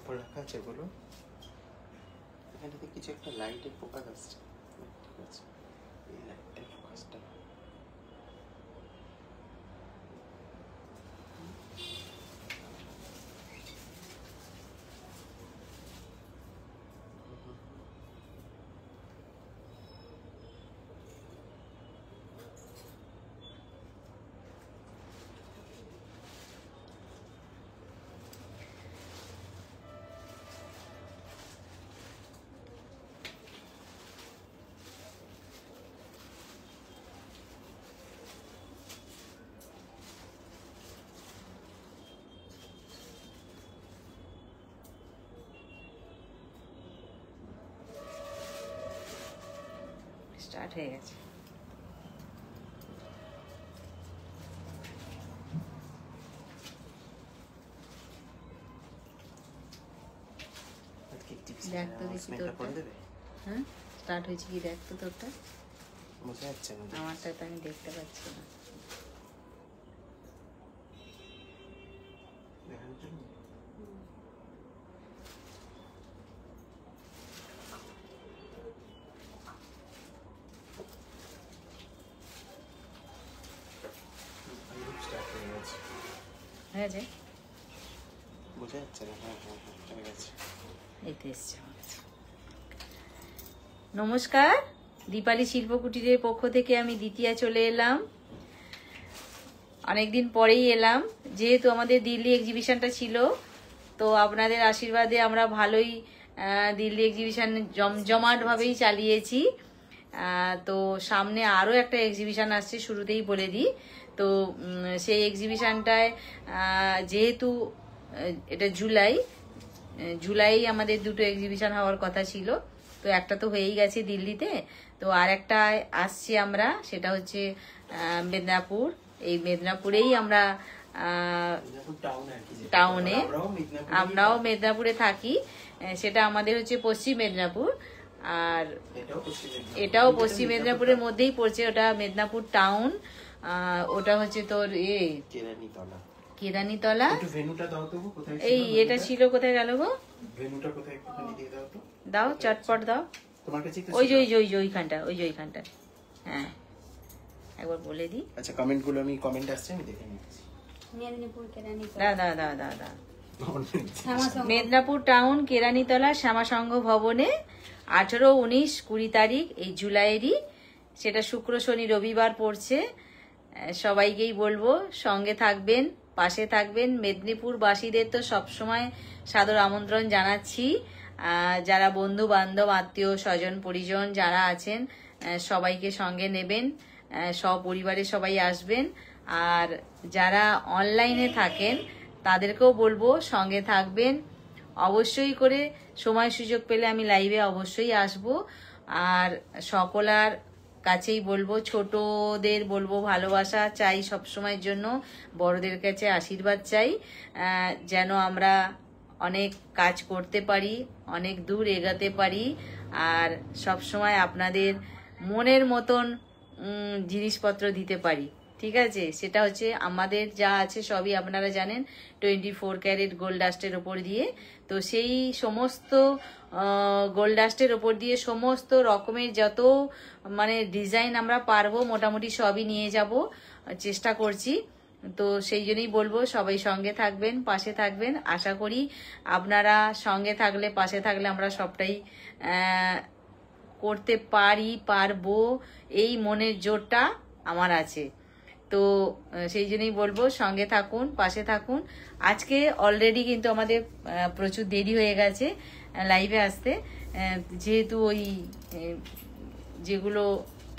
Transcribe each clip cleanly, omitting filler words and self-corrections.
কাপড় রাখা আছে বলো, এখানটাতে কিছু একটা লাইটের ফোকাস আসছে। ঠিক আছে, এই লাইটের ফোকাসটা স্টার্ট হয়ে গেছে। দেখ তো দেখি তোরটা। হ্যাঁ, স্টার্ট হয়েছে কি দেখ তো তোরটা। বোঝা যাচ্ছে না, আমারটা তো আমি দেখতে পাচ্ছি না। হয়েছে, বোঝা যাচ্ছে না। হ্যাঁ হ্যাঁ হ্যাঁ, হয়ে গেছে। এই তো এসছে আমার কাছে। নমস্কার, দীপালি শিল্পকুটিরের পক্ষ থেকে আমি দ্বিতীয়া চলে এলাম। অনেকদিন পরেই এলাম, যেহেতু আমাদের দিল্লি এক্সিবিশনটা ছিল, তো আপনাদের আশীর্বাদে আমরা ভালোই দিল্লি এক্সিবিশন জমজমাটভাবেই চালিয়েছি। তো সামনে আরও একটা এক্সিবিশন আসছে, শুরুতেই বলে দিই। তো সেই এক্সিবিশনটায় যেহেতু এটা জুলাই আমাদের দুটো এক্সিবিশন হওয়ার কথা ছিল, তো একটা তো হয়েই গেছে দিল্লিতে, তো আর একটা আসছি আমরা, সেটা হচ্ছে মেদিনীপুর। এই মেদিনীপুরেই আমরা টাউনে, আমরাও মেদিনীপুরে থাকি। সেটা আমাদের হচ্ছে পশ্চিম মেদিনীপুর, আর এটাও পশ্চিম মেদিনীপুরের মধ্যেই পড়ছে। ওটা মেদিনীপুর টাউন, ওটা হচ্ছে তোর কেরানীতলা। এই এটা ছিল, কোথায় গেল গো? দাও চটপট দাও। ওই যে ওইখানটা, ওইখানটা। হ্যাঁ, একবার বলে দিই। আচ্ছা, কমেন্টগুলো আমি কমেন্ট আসছে আমি দেখে নিচ্ছি। দা মেদিনীপুর টাউন কেরানীতলা শ্যামাসংঘ ভবনে 18, 19, 20 তারিখ এই জুলাইয়েরই। সেটা শুক্র, শনি, রবিবার পড়ছে। সবাইকেই বলবো সঙ্গে থাকবেন, পাশে থাকবেন। মেদিনীপুরবাসীদের তো সবসময় সাদর আমন্ত্রণ জানাচ্ছি। যারা বন্ধু বান্ধব, আত্মীয় স্বজন, পরিজন যারা আছেন, সবাইকে সঙ্গে নেবেন, সপরিবারে সবাই আসবেন। আর যারা অনলাইনে থাকেন তাদেরকেও বলবো সঙ্গে থাকবেন। অবশ্যই করে সময় সুযোগ পেলে আমি লাইভে অবশ্যই আসব। আর সকলার কাছেই বলবো, ছোটদের বলবো ভালোবাসা চাই সবসময়ের জন্য, বড়দের কাছে আশীর্বাদ চাই, যেন আমরা অনেক কাজ করতে পারি, অনেক দূর এগাতে পারি, আর সবসময় আপনাদের মনের মতন জিনিসপত্র দিতে পারি। ঠিক আছে, সেটা হচ্ছে আমাদের যা আছে সবই আপনারা জানেন 24 ক্যারেট গোল্ড ডাস্টের ওপর দিয়ে। তো সেই সমস্ত গোল্ড ডাস্টের ওপর দিয়ে সমস্ত রকমের যত মানে ডিজাইন আমরা পারবো মোটামুটি সবই নিয়ে যাব, চেষ্টা করছি। তো সেই জন্যই বলবো সবাই সঙ্গে থাকবেন, পাশে থাকবেন। আশা করি আপনারা সঙ্গে থাকলে, পাশে থাকলে আমরা সবটাই করতে পারবো, এই মনের জোরটা আমার আছে। তো সেই জন্যই বলবো সঙ্গে থাকুন, পাশে থাকুন। আজকে অলরেডি কিন্তু আমাদের প্রচুর দেরি হয়ে গেছে লাইভে আসতে, যেহেতু ওই যেগুলো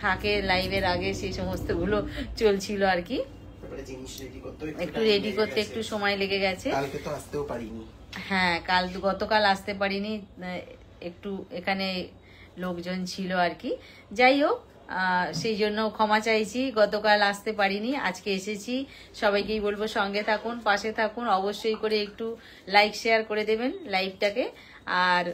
থাকে লাইভের আগে সেই সমস্তগুলো চলছিল আর কি। একটু রেডি করতে একটু সময় লেগে গেছে। হ্যাঁ, গতকাল আসতে পারিনি, একটু এখানে লোকজন ছিল আর কি। যাই হোক, সেই জন্য ক্ষমা চাইছি, গতকাল আসতে পারিনি, আজকে এসেছি। সবাইকেই বলবো সঙ্গে থাকুন, পাশে থাকুন। অবশ্যই করে একটু লাইক শেয়ার করে দেবেন লাইভটাকে। আর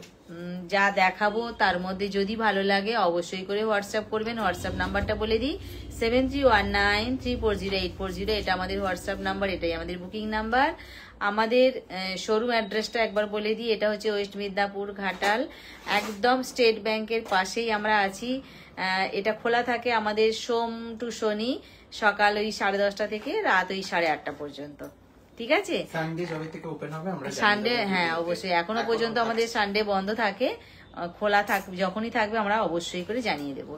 যা দেখাবো তার মধ্যে যদি ভালো লাগে অবশ্যই করে হোয়াটসঅ্যাপ করবেন। হোয়াটসঅ্যাপ নাম্বারটা বলে দিই, 7319340840, এটা আমাদের হোয়াটসঅ্যাপ নাম্বার, এটাই আমাদের বুকিং নাম্বার। আমাদের শোরুম অ্যাড্রেসটা একবার বলে দিই, এটা হচ্ছে ওয়েস্ট মিদনাপুর ঘাটাল, একদম স্টেট ব্যাংকের পাশেই আমরা আছি। এটা খোলা থাকে আমাদের সোম টু শনি সকাল ওই 10:30 থেকে রাত ওই 8:30 পর্যন্ত। ঠিক আছে, সানডে যবে থেকে ওপেন হবে আমরা সানডে, হ্যাঁ অবশ্যই, এখনো পর্যন্ত আমাদের সানডে বন্ধ থাকে, খোলা থাকবে, যখনই থাকবে আমরা অবশ্যই করে জানিয়ে দেবো।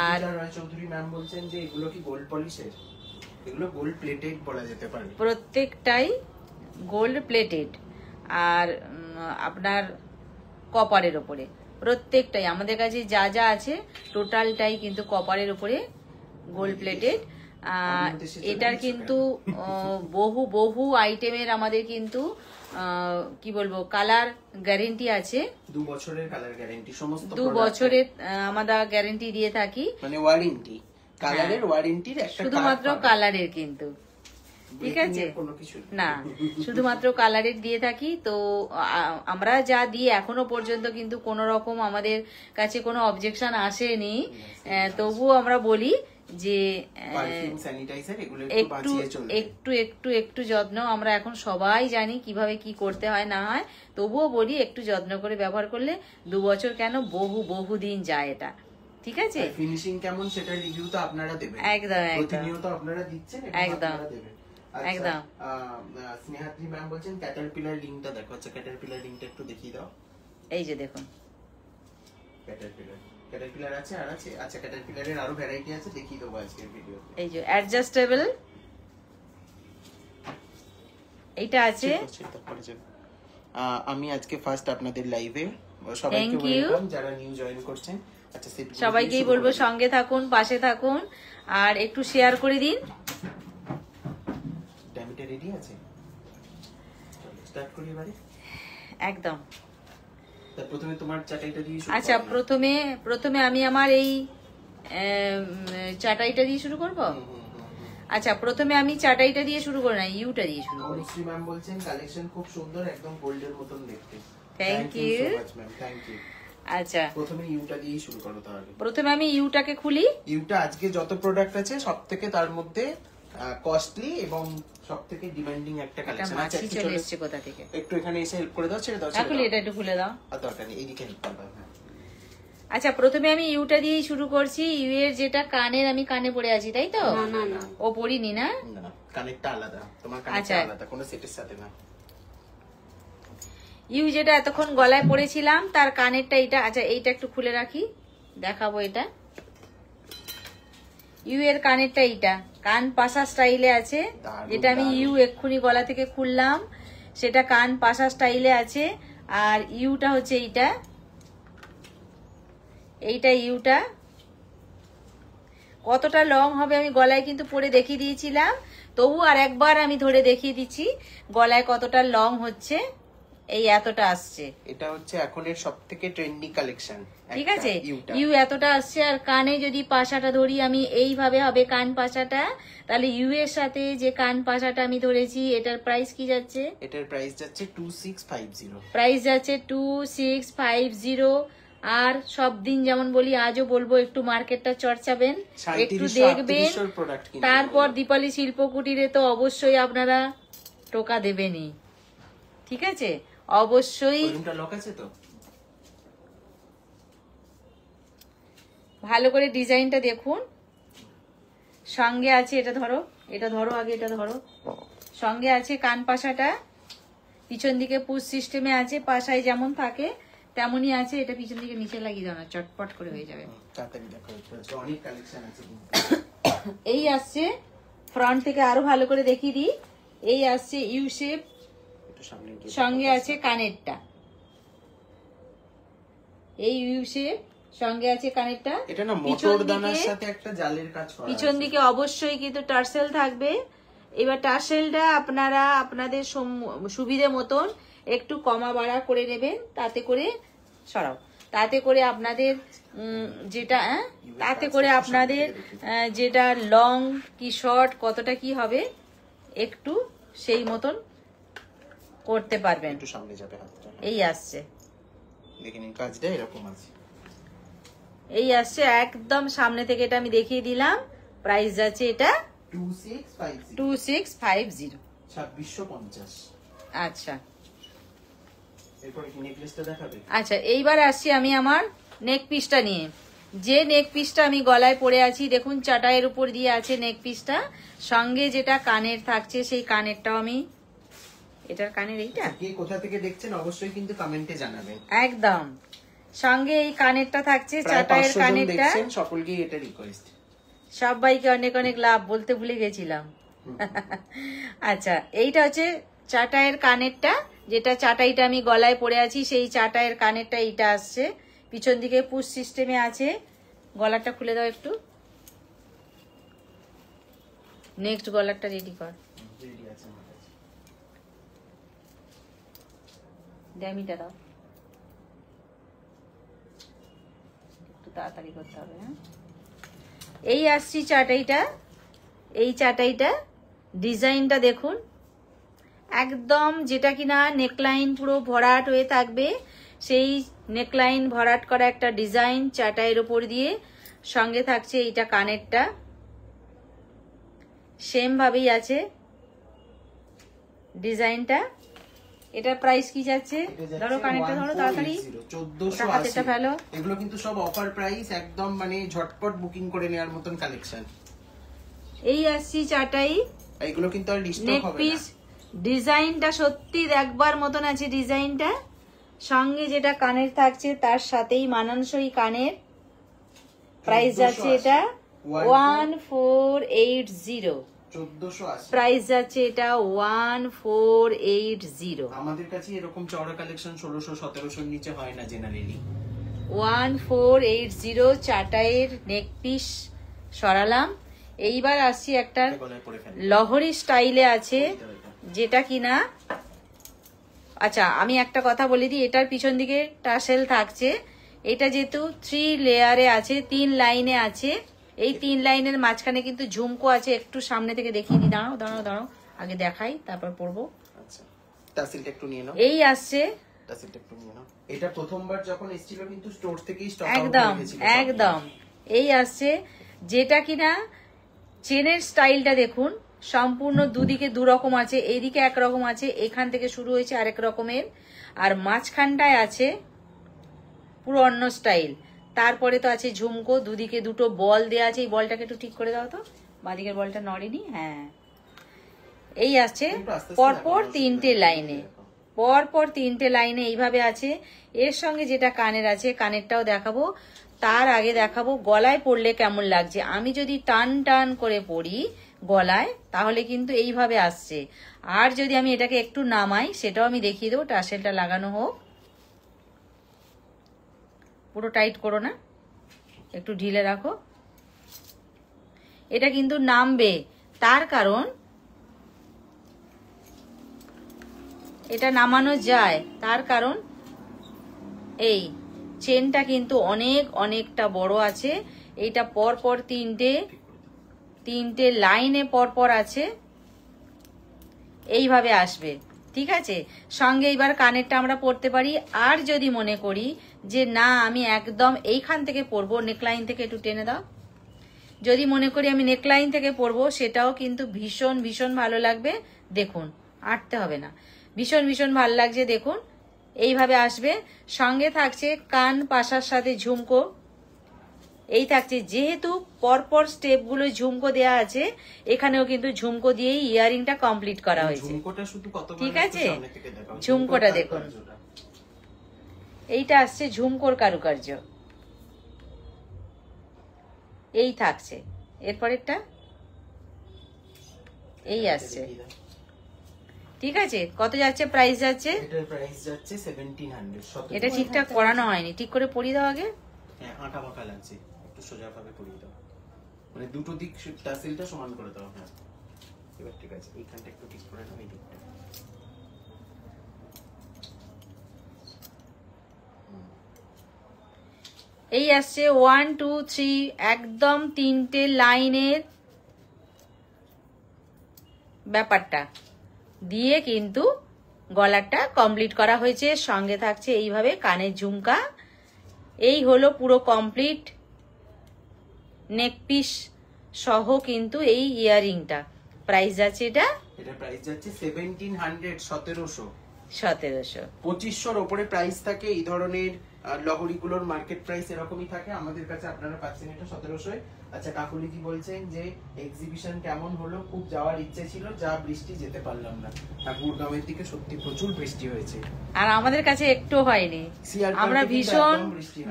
আর রয় চৌধুরী ম্যাম বলছেন যে এগুলো কি গোল্ড পলিশের? এগুলো গোল্ড প্লেটেড বলা যেতে পারে, প্রত্যেকটাই গোল্ড প্লেটেড, আর আপনার কপারের ওপরে প্রত্যেকটাই আমাদের কাছে যা যা আছে টোটালটাই কিন্তু কপারের ওপরে গোল্ড প্লেটেড। এটার কিন্তু বহু বহু আইটেমের আমাদের কিন্তু কি বলবো কালার গ্যারেন্টি আছে, 2 বছরের কালার গ্যারেন্টি, সমস্ত 2 বছরের আমরা গ্যারেন্টি দিয়ে থাকি, মানে ওয়ারেন্টি, কালারের ওয়ারেন্টির একটা শুধুমাত্র কালারের কিন্তু, ঠিক আছে না, শুধুমাত্র কালারের দিয়ে থাকি। তো আমরা যা দিই এখনো পর্যন্ত কিন্তু কোনো রকম আমাদের কাছে কোনো অবজেকশন আসেনি, তবুও আমরা বলি যে একটু একটু একটু একটু যত্ন, আমরা এখন সবাই জানি কিভাবে কি করতে হয় না হয়, তবুও বলি একটু যত্ন করে ব্যবহার করলে 2 বছর কেন বহু দিন যায় এটা। ঠিক আছে, ফিনিশিং কেমন সেটা রিভিউ তো আপনারা দেবেন, একদম প্রতিনিয়ত আপনারা দিচ্ছেন, একদম একদম। স্নেহাদ্রি ম্যাম বলছেন ক্যাটারপিলার লিংকটা দেখো, আচ্ছা ক্যাটারপিলার লিংকটা একটু দেখিয়ে দাও। এই যে দেখুন ক্যাটারপিলার আছে, আর আছে, আচ্ছা ক্যাটারপিলারের আরো ভ্যারাইটি আছে, দেখিয়ে দেবো আজকের ভিডিওতে। এই যে অ্যাডজাস্টেবল এইটা আছে। আমি আজকে ফার্স্ট আপনাদের লাইভে, সবাইকে ওয়েলকাম যারা নিউ জয়েন করছেন। আচ্ছা সবাইকেই বলবো সঙ্গে থাকুন, পাশে থাকুন, আর একটু শেয়ার করে দিন। ড্যামিটা রেডি আছে, স্টার্ট করি এবারে একদম। প্রথমে তোমার চাটাইটা দিয়ে শুরু। আচ্ছা প্রথমে আমি আমার এই চাটাইটা দিয়ে শুরু করব। আচ্ছা প্রথমে আমি চাটাইটা দিয়ে শুরু করি না, ইউটা দিয়ে শুরু করি। অনুশ্রী ম্যাম বলছেন কালেকশন খুব সুন্দর, একদম গোল্ডের মতন দেখতে। Thank you so much ma'am, thank you. আচ্ছা প্রথমে ইউটা দিয়ে শুরু করো তাহলে। প্রথমে আমি ইউটাকে খুলি। ইউটা আজকে যত প্রোডাক্ট আছে সবথেকে তার মধ্যে কস্টলি এবং সবথেকে ডিমান্ডিং একটা কালেকশন আছে। চলে এসেছে কোথা থেকে, একটু এখানে এসে হেল্প করে দাও, ছেড়ে দাও, খুলে এটা একটু খুলে দাও। আর দরকার নেই, এইদিকে হেল্প করে দাও। আচ্ছা প্রথমে আমি ইউটা দিয়েই শুরু করছি। ইউ এর যেটা কানের, আমি কানে পরে আছি তাই তো? না ও পরিনি না, কানেরটা আলাদা, তোমার কানেরটা আলাদা, কোনো সেটের সাথে না। ইউ যেটা এতক্ষণ গলায় পরেছিলাম তার কানেরটা এইটা। আচ্ছা এইটা একটু খুলে রাখি, দেখাবো এটা। ইউ এর কানেরটা এইটা কান পাশা স্টাইলে আছে, যেটা আমি ইউ এক্ষুনি গলা থেকে খুললাম, সেটা কান পাশা স্টাইলে আছে। আর ইউটা হচ্ছে এইটা ইউটা কতটা লং হবে আমি গলায় কিন্তু পরে দেখিয়ে দিয়েছিলাম, তবু আর একবার আমি ধরে দেখিয়ে দিচ্ছি গলায় কতটা লং হচ্ছে। এই এতটা আসছে, এটা হচ্ছে এখনের সবথেকে ট্রেন্ডি কালেকশন। ঠিক আছে, ইউ এতটা আসছে। আর কানে যদি পাশাটা ধরি আমি, এইভাবে হবে কান পাশাটা, তাহলে ইউ এর সাথে যে কান পাশাটা আমি ধরেছি এটার প্রাইস কি যাচ্ছে? এটার প্রাইস যাচ্ছে 2650। প্রাইস যাচ্ছে 2650। আর সব দিন যেমন বলি আজও বলবো একটু মার্কেটটা চর্চাবেন, একটু দেখবেন, তারপর দীপালি শিল্পকুটিরে তো অবশ্যই আপনারা টোকা দেবেনই। ঠিক আছে, অবশ্যই ভালো করে ডিজাইনটা দেখুন। সঙ্গে আছে, এটা ধরো, এটা ধরো আগে, এটা ধরো। সঙ্গে আছে কান পাশাটা, পিছন দিকে পুশ সিস্টেমে আছে, পাশায় যেমন থাকে তেমনই আছে। এটা পিছন দিকে নিচে লাগিয়ে দাও না, চটপট করে হয়ে যাবে। এই আসছে ফ্রন্ট থেকে, আরো ভালো করে দেখিয়ে দিই। এই আসছে ইউ শেপ, সঙ্গে আছে কানেরটা, এই ইউ শেপ সঙ্গে আছে কানেরটা। এটা না মোটর দানার সাথে একটা জালের কাজ করা আছে। পিছন দিকে অবশ্যই কিন্তু টার্সেল থাকবে। এবার টার্সেলটা আপনারা আপনাদের সুবিধে মতন একটু কমা বাড়া করে নেবেন, তাতে করে সরাও, তাতে করে আপনাদের যেটা তাতে করে আপনাদের যেটা লং কি শর্ট কতটা কি হবে একটু সেই মতন করতে পারবেন। একটু সামনে যাবে হাতটা, এই আসছে, দেখে নিন কাজটা এরকম আছে। এই আসছে একদম সামনে থেকে, এটা আমি দেখিয়ে দিলাম। প্রাইস যাচ্ছে এটা 2650 2650। 2650। আচ্ছা এরপরে কি নেকলেসটা দেখাবে? আচ্ছা, এইবার আসছি আমি আমার নেক পিসটা নিয়ে। যে নেক পিসটা আমি গলায় পরে আছি, দেখুন চাটাইয়ের উপর দিয়ে আছে নেক পিসটা, সঙ্গে যেটা কানের থাকছে সেই কানেরটাও আমি, এটার কানের এইটা কে কোথা থেকে দেখছেন অবশ্যই কিন্তু কমেন্টে জানাবেন। একদম সঙ্গে এই কানেরটা থাকছে, প্রায় চাটাইয়ের 500 জন কানেরটা। দেখছেন, সকলকেই এটা রিকোয়েস্ট। সবাইকে অনেক অনেক লাভ, বলতে ভুলে গেছিলাম। আচ্ছা, এইটা হচ্ছে চাটাইয়ের কানেরটা, যেটা চাটাইটা আমি গলায় পরে আছি সেই চাটাইয়ের কানেরটা এইটা আসছে, পিছন দিকে পুশ সিস্টেমে আছে। গলাটা খুলে দাও একটু, নেক্সট গলাটা রেডি কর। রেডি আছে আমার কাছে। ড্যামিটা দাও, একটু তাড়াতাড়ি করতে হবে। হ্যাঁ, এই আসছি চাটাইটা। এই চাটাইটা ডিজাইনটা দেখুন, একদম যেটা কিনা নেকলাইন পুরো ভরাট হয়ে থাকবে, সেই নেকলাইন ভরাট করা একটা ডিজাইন চাটাইয়ের উপর দিয়ে, সঙ্গে থাকছে এইটা কানেরটা সেম ভাবেই আছে ডিজাইনটা। এটার প্রাইস কি যাচ্ছে? ধরো কানেরটা ধরো তাড়াতাড়ি, 1480। ফেলো। এগুলো কিন্তু সব অফার প্রাইস, একদম মানে ঝটপট বুকিং করে নেওয়ার মতন কালেকশন। এই আসছি চাটাই, এগুলো কিন্তু আর লিস্ট নেক হবে পিস। না। ডিজাইনটা সত্যি দেখবার মতন আছে ডিজাইনটা, সঙ্গে যেটা কানের থাকছে তার সাথেই মানানসই কানের। প্রাইস যাচ্ছে এটা 1480। 1480 প্রাইস যাচ্ছে এটা 1480। আমাদের কাছে এরকম চওড়া কালেকশন 1600-1700 নিচে হয় না জেনারেলি। 1480 চাটাইয়ের নেক পিস সরালাম। এইবার আসছি একটা গলায় পরে ফেলে লহরি স্টাইলে আছে, যেটা কিনা, আচ্ছা আমি একটা কথা বলে দিই, এটার পিছন দিকে টাসেল থাকছে। এটা যেহেতু 3 লেয়ারে আছে, 3 লাইনে আছে, এই 3 লাইনের মাঝখানে কিন্তু ঝুমকো আছে। একটু সামনে থেকে দেখিয়ে দিই, দাঁড়াও দাঁড়াও দাঁড়াও, আগে দেখাই তারপর পরবো। আচ্ছা, টাসেলটা একটু নিয়ে নাও। এই আসছে, টাসেলটা একটু নিয়ে নাও। এটা প্রথমবার যখন এসেছিল কিন্তু স্টোর থেকেই স্টক আউট একদম হয়ে গেছিল। একদম এই আসছে, যেটা কিনা চেনের স্টাইলটা দেখুন, সম্পূর্ণ দুদিকে দু রকম আছে, এইদিকে একরকম আছে, এখান থেকে শুরু হয়েছে আরেক রকমের, আর মাঝখানটায় আছে পুরো অন্য স্টাইল। তারপরে তো আছে ঝুমকো, দুদিকে দুটো বল দেওয়া আছে। এই বলটাকে একটু ঠিক করে দাও তো, বাঁদিকের বলটা নড়েনি। হ্যাঁ, এই আসছে পরপর 3টে লাইনে, পরপর 3টে লাইনে এইভাবে আছে। এর সঙ্গে যেটা কানের আছে, কানেরটাও দেখাবো, তার আগে দেখাবো গলায় পরলে কেমন লাগছে। আমি যদি টান টান করে পরি গলায়, তাহলে কিন্তু এইভাবে আসছে। আর যদি আমি এটাকে একটু নামাই, সেটাও আমি দেখিয়ে দেবো। টাসেলটা লাগানো হোক, পুরো টাইট করো না, একটু ঢিলে রাখো। এটা কিন্তু নামবে, তার কারণ এটা নামানো যায়, তার কারণ এই চেনটা কিন্তু অনেকটা বড় আছে। এইটা পরপর 3টে লাইনে পরপর আছে, এইভাবে আসবে। ঠিক আছে, সঙ্গে এইবার কানেরটা আমরা পরতে পারি। আর যদি মনে করি যে না আমি একদম এইখান থেকে পরবো, নেকলাইন থেকে একটু টেনে দাও, যদি মনে করি আমি নেকলাইন থেকে পরবো, সেটাও কিন্তু ভীষণ ভীষণ ভালো লাগবে। দেখুন, আটতে হবে না, ভীষণ ভীষণ ভালো লাগছে। দেখুন এইভাবে আসবে, সঙ্গে থাকছে কান পাশার সাথে ঝুমকো। এই থাকছে, যেহেতু পরপর স্টেপগুলো ঝুমকো দেয়া আছে, এখানেও কিন্তু ঝুমকো দিয়েই ইয়ারিংটা কমপ্লিট করা হয়েছে। ঝুমকোটা শুধু কত ঠিক আছে, ঝুমকোটা দেখুন, এইটা আসছে ঝুমকোর কারুকার্য, এই থাকছে। এরপরেরটা এই আসছে। ঠিক আছে, কত যাচ্ছে প্রাইস যাচ্ছে? এটার প্রাইস যাচ্ছে 1700। এটা ঠিকঠাক পরানো হয়নি, ঠিক করে পরিয়ে দাও আগে। হ্যাঁ, আঁকা বাঁকা লাগছে, একটু সোজা ভাবে পরিয়ে দাও, মানে দুটো দিক টাসেলটা সমান করে দাও। হ্যাঁ, এবার ঠিক আছে, এইখানটা একটু ঠিক করে নাও, এই দিকটা। এই আসছে 1 2 3, একদম 3টে লাইনের ব্যাপারটা দিয়ে কিন্তু গলাটা কমপ্লিট করা হয়েছে। সঙ্গে থাকছে এইভাবে কানের ঝুমকা। এই হলো পুরো কমপ্লিট নেক পিস সহ কিন্তু এই ইয়াররিংটা প্রাইস যাচ্ছে এটা প্রাইস যাচ্ছে 1700 1700 1700। 2500 ওপরে প্রাইস থাকে এই ধরনের লহরিগুলোর মার্কেট প্রাইস এরকমই থাকে, আমাদের কাছে আপনারা পাচ্ছেন এটা 1700। আচ্ছা কাকুলি কি বলছেন যে এক্সিবিশন কেমন হলো, খুব যাওয়ার ইচ্ছে ছিল, যা বৃষ্টি যেতে পারলাম না। গুড়গাঁওয়ের দিকে সত্যি প্রচুর বৃষ্টি হয়েছে আর আমাদের কাছে একটু হয়নি, আমরা ভীষণ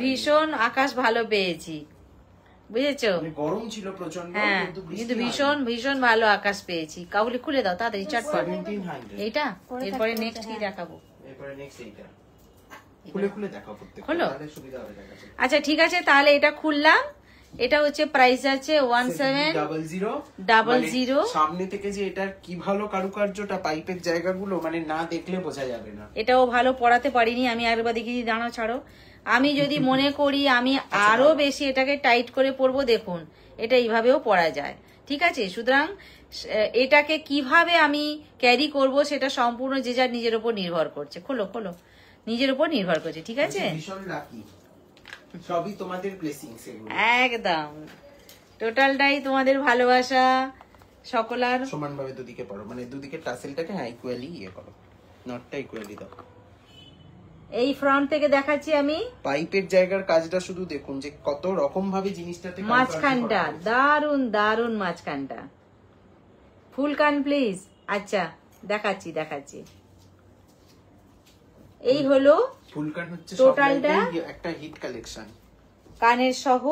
ভীষণ আকাশ ভালো পেয়েছি, বুঝেছো? গরম ছিল প্রচন্ড, হ্যাঁ কিন্তু ভীষণ ভীষণ ভালো আকাশ পেয়েছি। কাকুলি খুলে দাও তাড়াতাড়ি চটপট। 1700 এইটা এরপরে নেক্সট কি দেখাবো? এরপরে নেক্সট এইটা খুলে খুলে দেখাও প্রত্যেকটা, খোলো। তাহলে সুবিধা হবে দেখাতে। আচ্ছা ঠিক আছে, তাহলে এটা খুললাম। এটা হচ্ছে প্রাইস আছে 1700। সামনে থেকে যে এটার কি ভালো কারুকার্যটা, পাইপের জায়গাগুলো মানে না দেখলে বোঝা যাবে না। এটাও ভালো পড়াতে পারিনি আমি, আরেকবার দেখিয়ে দাঁড়াও ছাড়ো। আমি যদি মনে করি আমি আরো বেশি এটাকে টাইট করে পরবো, দেখুন এটা এইভাবেও পরা যায়, ঠিক আছে? সুতরাং এটাকে কিভাবে আমি ক্যারি করব সেটা সম্পূর্ণ যে যার নিজের উপর নির্ভর করছে। খোলো খোলো, নিজের উপর নির্ভর করছে, ঠিক আছে? ভীষণ লাকি, সবই তোমাদের ব্লেসিংস এগুলো। একদম টোটালটাই তোমাদের ভালোবাসা, সকলার সমানভাবে দুদিকে পড়ো, মানে দুদিকে টাসেলটাকে হ্যাঁ ইকুয়ালি ইয়ে করো, নটটা ইকুয়ালি দাও। এই ফ্রন্ট থেকে দেখাচ্ছি আমি। পাইপের জায়গার কাজটা শুধু দেখুন যে কত রকম ভাবে জিনিসটাতে মাঝখানটা দারুন দারুন, মাঝখানটা ফুল কান প্লিজ। আচ্ছা দেখাচ্ছি দেখাচ্ছি, এই হলো ফুল কান হচ্ছে টোটালটা একটা হিট কালেকশন। কানের সহ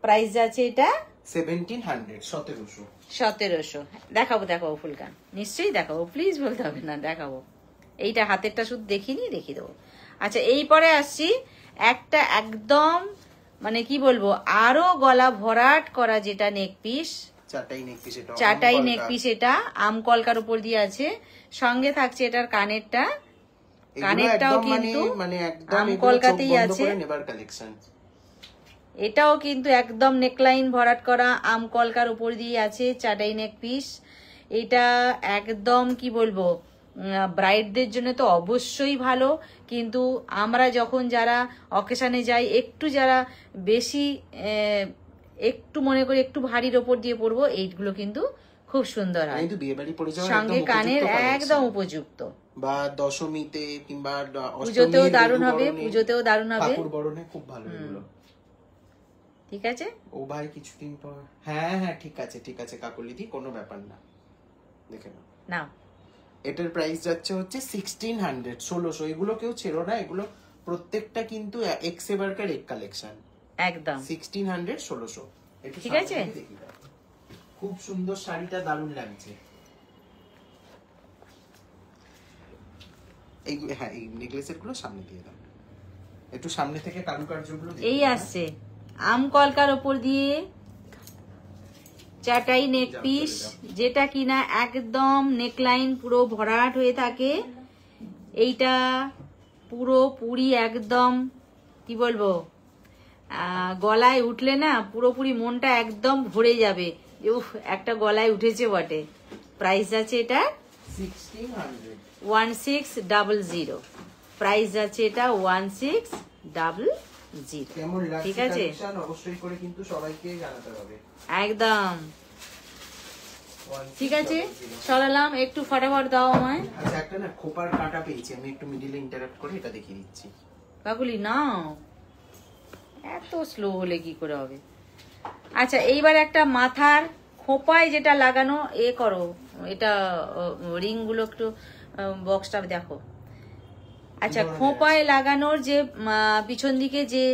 প্রাইস যাচ্ছে এটা 1700 1700। 1700। দেখাবো দেখাবো ফুল কান, নিশ্চয়ই দেখাবো, প্লিজ বলতে হবে না, দেখাবো। এইটা হাতেরটা শুধু দেখিনি, দেখিয়ে দেবো। আচ্ছা এই পরে আসছি একটা একদম মানে কি বলবো আরো গলা ভরাট করা, যেটা নেক পিস, চাটাই নেক পিস। এটা চাটাই নেক পিস, এটা আম কলকার উপর দিয়ে আছে। সঙ্গে থাকছে এটার কানেরটা, কানেরটাও কিন্তু আম কলকাতেই আছে। এটাও কিন্তু একদম নেকলাইন ভরাট করা আম কলকার উপর দিয়ে আছে, চাটাই নেক পিস। এটা একদম কি বলবো ব্রাইডদের জন্য তো অবশ্যই ভালো, কিন্তু আমরা যখন যারা অকেশনে যাই একটু যারা বেশি একটু মনে করি একটু ভারীর ওপর দিয়ে পরবো, এইগুলো কিন্তু খুব সুন্দর হয়, সঙ্গে কানের একদম উপযুক্ত। বা দশমীতে কিংবা পুজোতেও দারুণ হবে, পুজোতেও দারুণ হবে, ঠাকুর বরণে খুব ভালো এগুলো। ঠিক আছে ও ভাই কিছুদিন পর, হ্যাঁ হ্যাঁ ঠিক আছে ঠিক আছে কাকুলিদি, কোনো ব্যাপার না, দেখে নাও না। এটার প্রাইস যাচ্ছে হচ্ছে 1600 1600। এগুলো কেউ ছেড়ো না, এগুলো প্রত্যেকটা কিন্তু এক্স এবারকার এক কালেকশন, একদম 1600 1600। ঠিক আছে, খুব সুন্দর শাড়িটা, দারুণ লাগছে। এই হ্যাঁ এই নেকলেসের গুলো সামনে দিয়ে দাও, একটু সামনে থেকে কারুকার্যগুলো এই আসছে আম কলকার উপর দিয়ে চাটাই নেক পিস, যেটা কিনা একদম নেকলাইন পুরো ভরাট হয়ে থাকে। এইটা পুরো পুরি একদম কি বলবো গলায় উঠলে না পুরোপুরি মনটা একদম ভরে যাবে। উফ একটা গলায় উঠেছে বটে। প্রাইস আছে এটা 1600। প্রাইস আছে এটা 1600। কেমন লাগছে ঠিক আছে, অবশ্যই করে কিন্তু সবাইকে জানাতে হবে। একদম ঠিক আছে, চলালাম একটু ফটাফট দাও আমায়। আচ্ছা একটা না খোপার কাটা পেয়েছি আমি, একটু মিডিলে ইন্টারাক্ট করে এটা দেখিয়ে দিচ্ছি। কাকুলি নাও, এত স্লো হলে কি করে হবে। আচ্ছা এইবার একটা মাথার খোপায় যেটা লাগানো এ করো, এটা রিং গুলো একটু বক্সটা দেখো। আচ্ছা খোপায় লাগানোর যে পিছন দিকে যে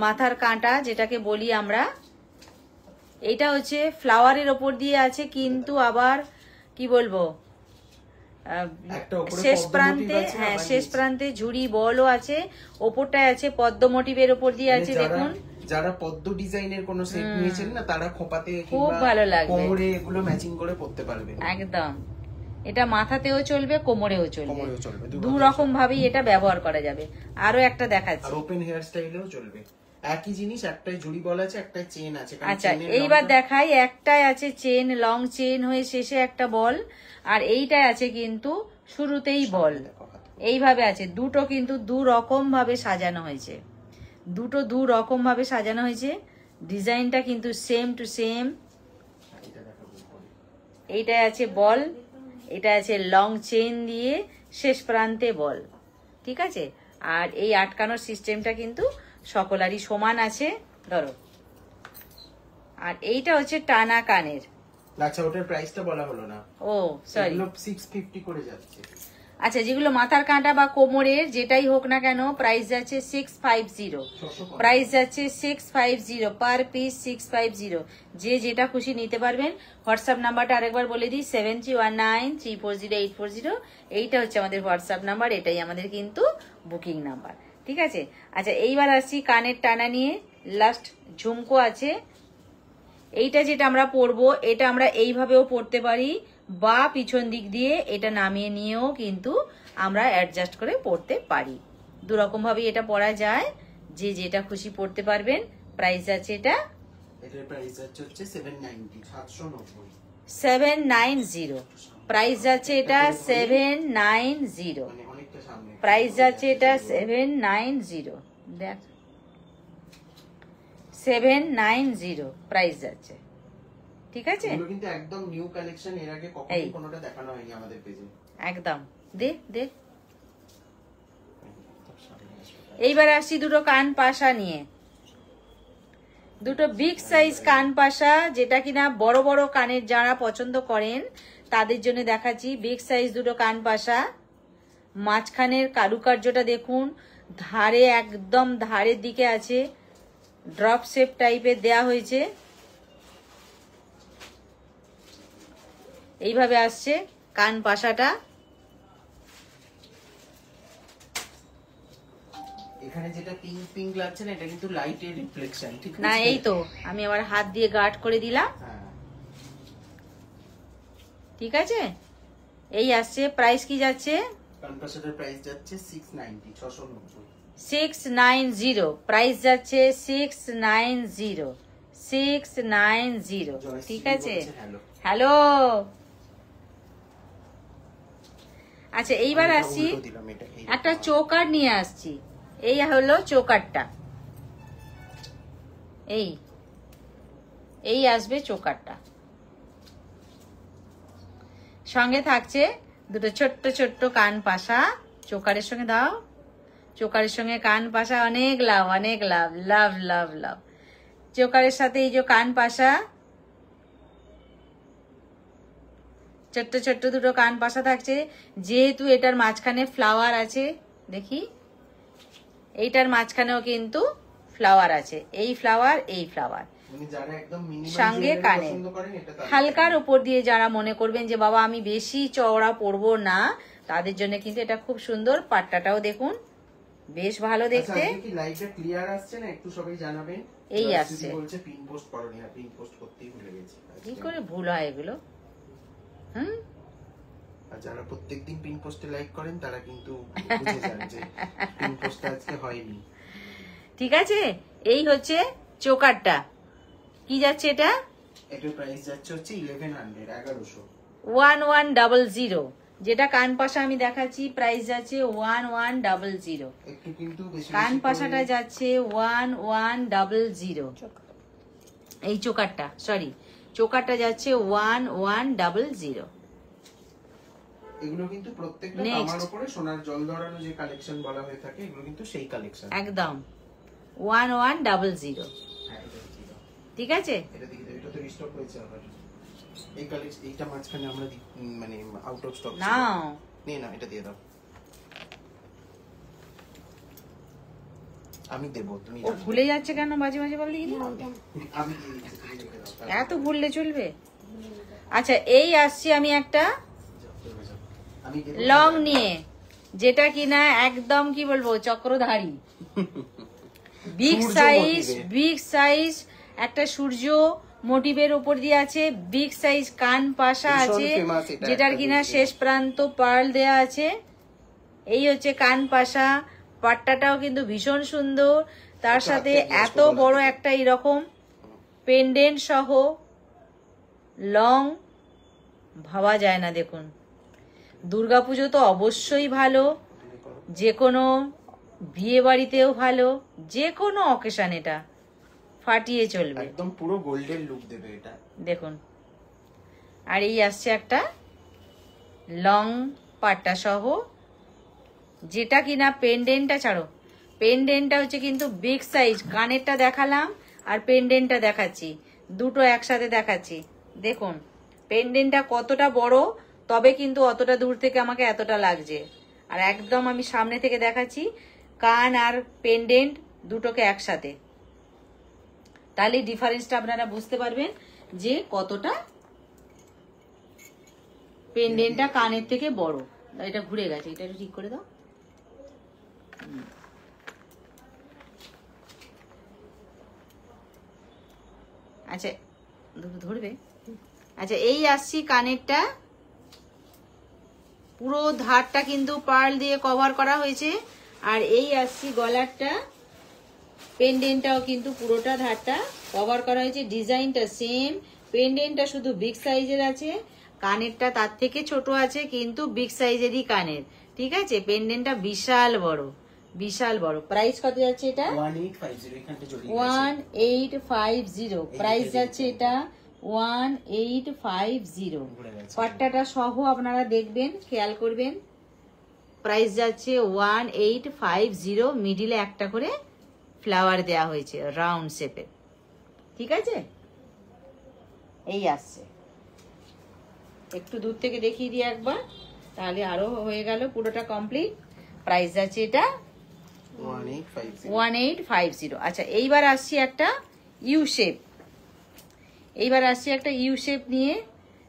মাথার কাঁটা যেটাকে বলি আমরা, এটা হচ্ছে ফ্লাওয়ারের ওপর দিয়ে আছে, কিন্তু আবার কি বলবো শেষ প্রান্তে, হ্যাঁ শেষ প্রান্তে ঝুড়ি বলও আছে, ওপরটায় আছে পদ্ম মোটিভের ওপর দিয়ে আছে। দেখুন যারা পদ্ম ডিজাইনের কোন সেট নিয়েছেন না, তারা খোপাতে খুব ভালো লাগবে, কোমরে এগুলো ম্যাচিং করে পরতে পারবেন একদম। এটা মাথাতেও চলবে, কোমরেও চলবে, দু রকম ভাবেই এটা ব্যবহার করা যাবে। আরো একটা দেখাচ্ছি, আর ওপেন হেয়ার স্টাইলেও চলবে। একই জিনিস, একটাই ঝুড়ি বল আছে, একটাই চেন আছে। আচ্ছা এইবার দেখাই, একটাই আছে চেন, লং চেন হয়ে শেষে একটা বল, আর এইটাই আছে কিন্তু শুরুতেই বল, এইভাবে আছে। দুটো কিন্তু দু রকম ভাবে সাজানো হয়েছে, দুটো দু রকম ভাবে সাজানো হয়েছে। ডিজাইনটা কিন্তু সেম টু সেম, এইটায় আছে বল, এটা আছে লং চেন দিয়ে শেষ প্রান্তে বল, ঠিক আছে। আর এই আটকানোর সিস্টেমটা কিন্তু সকলারই সমান আছে, ধরো। আর এইটা হচ্ছে টানা কানের। আচ্ছা, ওটার প্রাইসটা বলা হলো না। ও সরি, এগুলো 650 করে যাচ্ছে। আচ্ছা, যেগুলো মাথার কাঁটা বা কোমরের যেটাই হোক না কেন, প্রাইস যাচ্ছে 650, প্রাইস যাচ্ছে 650 পার পিস, 650। যে যেটা খুশি নিতে পারবেন। হোয়াটসঅ্যাপ নাম্বারটা আরেকবার বলে দিই, 7319340840। এইটা হচ্ছে আমাদের হোয়াটসঅ্যাপ নাম্বার, এটাই আমাদের কিন্তু বুকিং নাম্বার, ঠিক আছে। আচ্ছা, এইবার আসছি কানের টানা নিয়ে। লাস্ট ঝুমকো আছে। এইটা যেটা আমরা পরবো, এটা আমরা এইভাবেও পরতে পারি, বা পিছন দিক দিয়ে এটা নামিয়ে নিয়েও কিন্তু আমরা অ্যাডজাস্ট করে পরতে পারি। দুরকম ভাবে এটা পরা যায়, যে যেটা খুশি পরতে পারবেন। প্রাইস আছে এটা, এটার প্রাইস হচ্ছে 790, 790। 790 প্রাইস যাচ্ছে এটা, 790 মানে অনেকটা সামনে প্রাইস যাচ্ছে এটা, 790। দেখ, 790 প্রাইস যাচ্ছে, ঠিক আছে। এগুলো কিন্তু একদম নিউ কালেকশন, এর আগে কখনোই কোনোটা দেখানো হয়নি আমাদের পেজে। একদম দে দে। এইবার আসছি দুটো কান পাশা নিয়ে। দুটো বিগ সাইজ কান পাশা, যেটা কিনা বড় বড় কানের যারা পছন্দ করেন তাদের জন্য দেখাচ্ছি। বিগ সাইজ দুটো কান পাশা, মাঝখানের কারুকার্যটা দেখুন, ধারে একদম ধারের দিকে আছে, ড্রপ শেপ টাইপের দেয়া হয়েছে। এইভাবে আসছে কান পাশাটা। এখানে যেটা পিঙ্ক পিঙ্ক লাগছে না, এটা কিন্তু লাইটের রিফ্লেকশন, ঠিক আছে না, এই তো আমি আবার হাত দিয়ে গার্ড করে দিলাম, হ্যাঁ। ঠিক আছে। এই আসছে, প্রাইস কি যাচ্ছে, কনভার্সেটের প্রাইস যাচ্ছে 690, 690। 690 প্রাইস যাচ্ছে, 690, 690, ঠিক আছে। হ্যালো, আচ্ছা এইবার আসছি একটা চৌকার নিয়ে আসছি। এই হলো চৌকারটা, এই আসবে চৌকারটা। সঙ্গে থাকছে দুটো ছোট্ট ছোট্ট কান পাশা। চৌকারের সঙ্গে দাও, চৌকারের সঙ্গে কান পাশা, অনেক লাভ, অনেক লাভ, লাভ লাভ লাভ। চৌকারের সাথে এই যে কান পাশা, ছোট্ট ছোট্ট দুটো কান পাশা থাকছে। যেহেতু এটার মাঝখানে ফ্লাওয়ার আছে, দেখি এইটার মাঝখানেও কিন্তু ফ্লাওয়ার আছে, এই ফ্লাওয়ার, এই ফ্লাওয়ার সঙ্গে কানে। হালকার উপর দিয়ে যারা মনে করবেন যে বাবা আমি বেশি চওড়া পরবো না, তাদের জন্য কিন্তু এটা খুব সুন্দর। পাট্টাটাও দেখুন, বেশ ভালো দেখতে। এই আসছে, কি করে ভুল হয় এগুলো। যারা প্রত্যেকদিন পিন পোস্টে লাইক করেন তারা কিন্তু বুঝে যান যে পিন পোস্টটা আজকে হয়নি, ঠিক আছে। এই হচ্ছে চোকারটা, কি যাচ্ছে এটা, এটার প্রাইস যাচ্ছে হচ্ছে 1100, 1100। 1100 যেটা কান পাশা আমি দেখাচ্ছি, প্রাইস যাচ্ছে 1100। একটু কিন্তু বেশি কান পাশাটা যাচ্ছে 1100। এই চোকারটা, সরি, চোকারটা যাচ্ছে 1100। এগুলো কিন্তু প্রত্যেকটা তামার উপরে সোনার জল ধরানো যে কালেকশন বলা হয়ে থাকে, এগুলো কিন্তু সেই কালেকশন একদম 1100, ঠিক আছে। এটা দেখি, এটা তো রিস্টক হয়েছে আবার। এই কালেকশন, এইটা মাঝখানে আমরা মানে আউট অফ স্টক নাও, নে না, এটা দিয়ে দাও, আমি দেব, তুমি ও ভুলে যাচ্ছে কেন মাঝে মাঝে বল দেখি, আমি দিয়ে দিচ্ছি, তুমি রেখে দাও। এত ভুললে চলবে। আচ্ছা, এই আসছি আমি একটা লং নিয়ে, যেটা কিনা একদম কি বলবো Chakradhari, big size, big size একটা সূর্য মোটিভের উপর দিয়ে আছে। বিগ সাইজ কান পাশা আছে, যেটার কিনা শেষ প্রান্ত পার্ল দেয়া আছে। এই হচ্ছে কান পাশা, পাট্টাটাও কিন্তু ভীষণ সুন্দর। তার সাথে এত বড় একটা এরকম পেন্ডেন্ট সহ লং, ভাবা যায় না। দেখুন, দুর্গাপুজো তো অবশ্যই ভালো, যে কোনো বিয়ে বাড়িতেও ভালো, যে কোনো অকেশন এটা ফাটিয়ে চলবে, একদম পুরো গোল্ডেন লুক দেবে এটা। দেখুন আর এই আসছে একটা লং পাট্টা সহ, যেটা কিনা পেন্ডেন্টটা ছাড়ো, পেন্ডেন্টটা হচ্ছে কিন্তু বিগ সাইজ। কানেরটা দেখালাম আর পেন্ডেন্টটা দেখাচ্ছি, দুটো একসাথে দেখাচ্ছি। দেখুন পেন্ডেন্টটা কতটা বড়, তবে কিন্তু অতটা দূর থেকে আমাকে এতটা লাগছে। আর একদম আমি সামনে থেকে দেখাচ্ছি, কান আর পেন্ডেন্ট দুটোকে একসাথে, তাহলে ডিফারেন্সটা আপনারা বুঝতে পারবেন যে কতটা পেন্ডেন্টটা কানের থেকে বড়। এটা ঘুরে গেছে, এটা একটু ঠিক করে দাও। আচ্ছা ধরবে। আচ্ছা এই আসছি কানেরটা, পুরো ধারটা কিন্তু পার্ল দিয়ে কভার করা হয়েছে। আর এই আসছি গলারটা, পেন্ডেন্টটাও কিন্তু পুরোটা ধারটা কভার করা হয়েছে, ডিজাইনটা সেম। পেন্ডেন্টটা শুধু বিগ সাইজের আছে, কানেরটা তার থেকে ছোট আছে, কিন্তু বিগ সাইজেরই কানের, ঠিক আছে। পেন্ডেন্টটা বিশাল বড়, বিশাল বড়। প্রাইস কত যাচ্ছে এটা? 1850। প্রাইস যাচ্ছে এটা 1850। পাট্টাটা সহ আপনারা দেখবেন, খেয়াল করবেন। প্রাইস যাচ্ছে 1850। মিডিলে একটা করে ফ্লাওয়ার দেয়া হয়েছে রাউন্ড শেপে, ঠিক আছে। এই আসছে, একটু দূর থেকে দেখিয়ে দিই একবার, তাহলে আরো হয়ে গেল পুরোটা কমপ্লিট। প্রাইস যাচ্ছে এটা 1850। আচ্ছা এইবার আসছি একটা ইউ শেপ, এইবার আসছি একটা ইউ শেপ নিয়ে।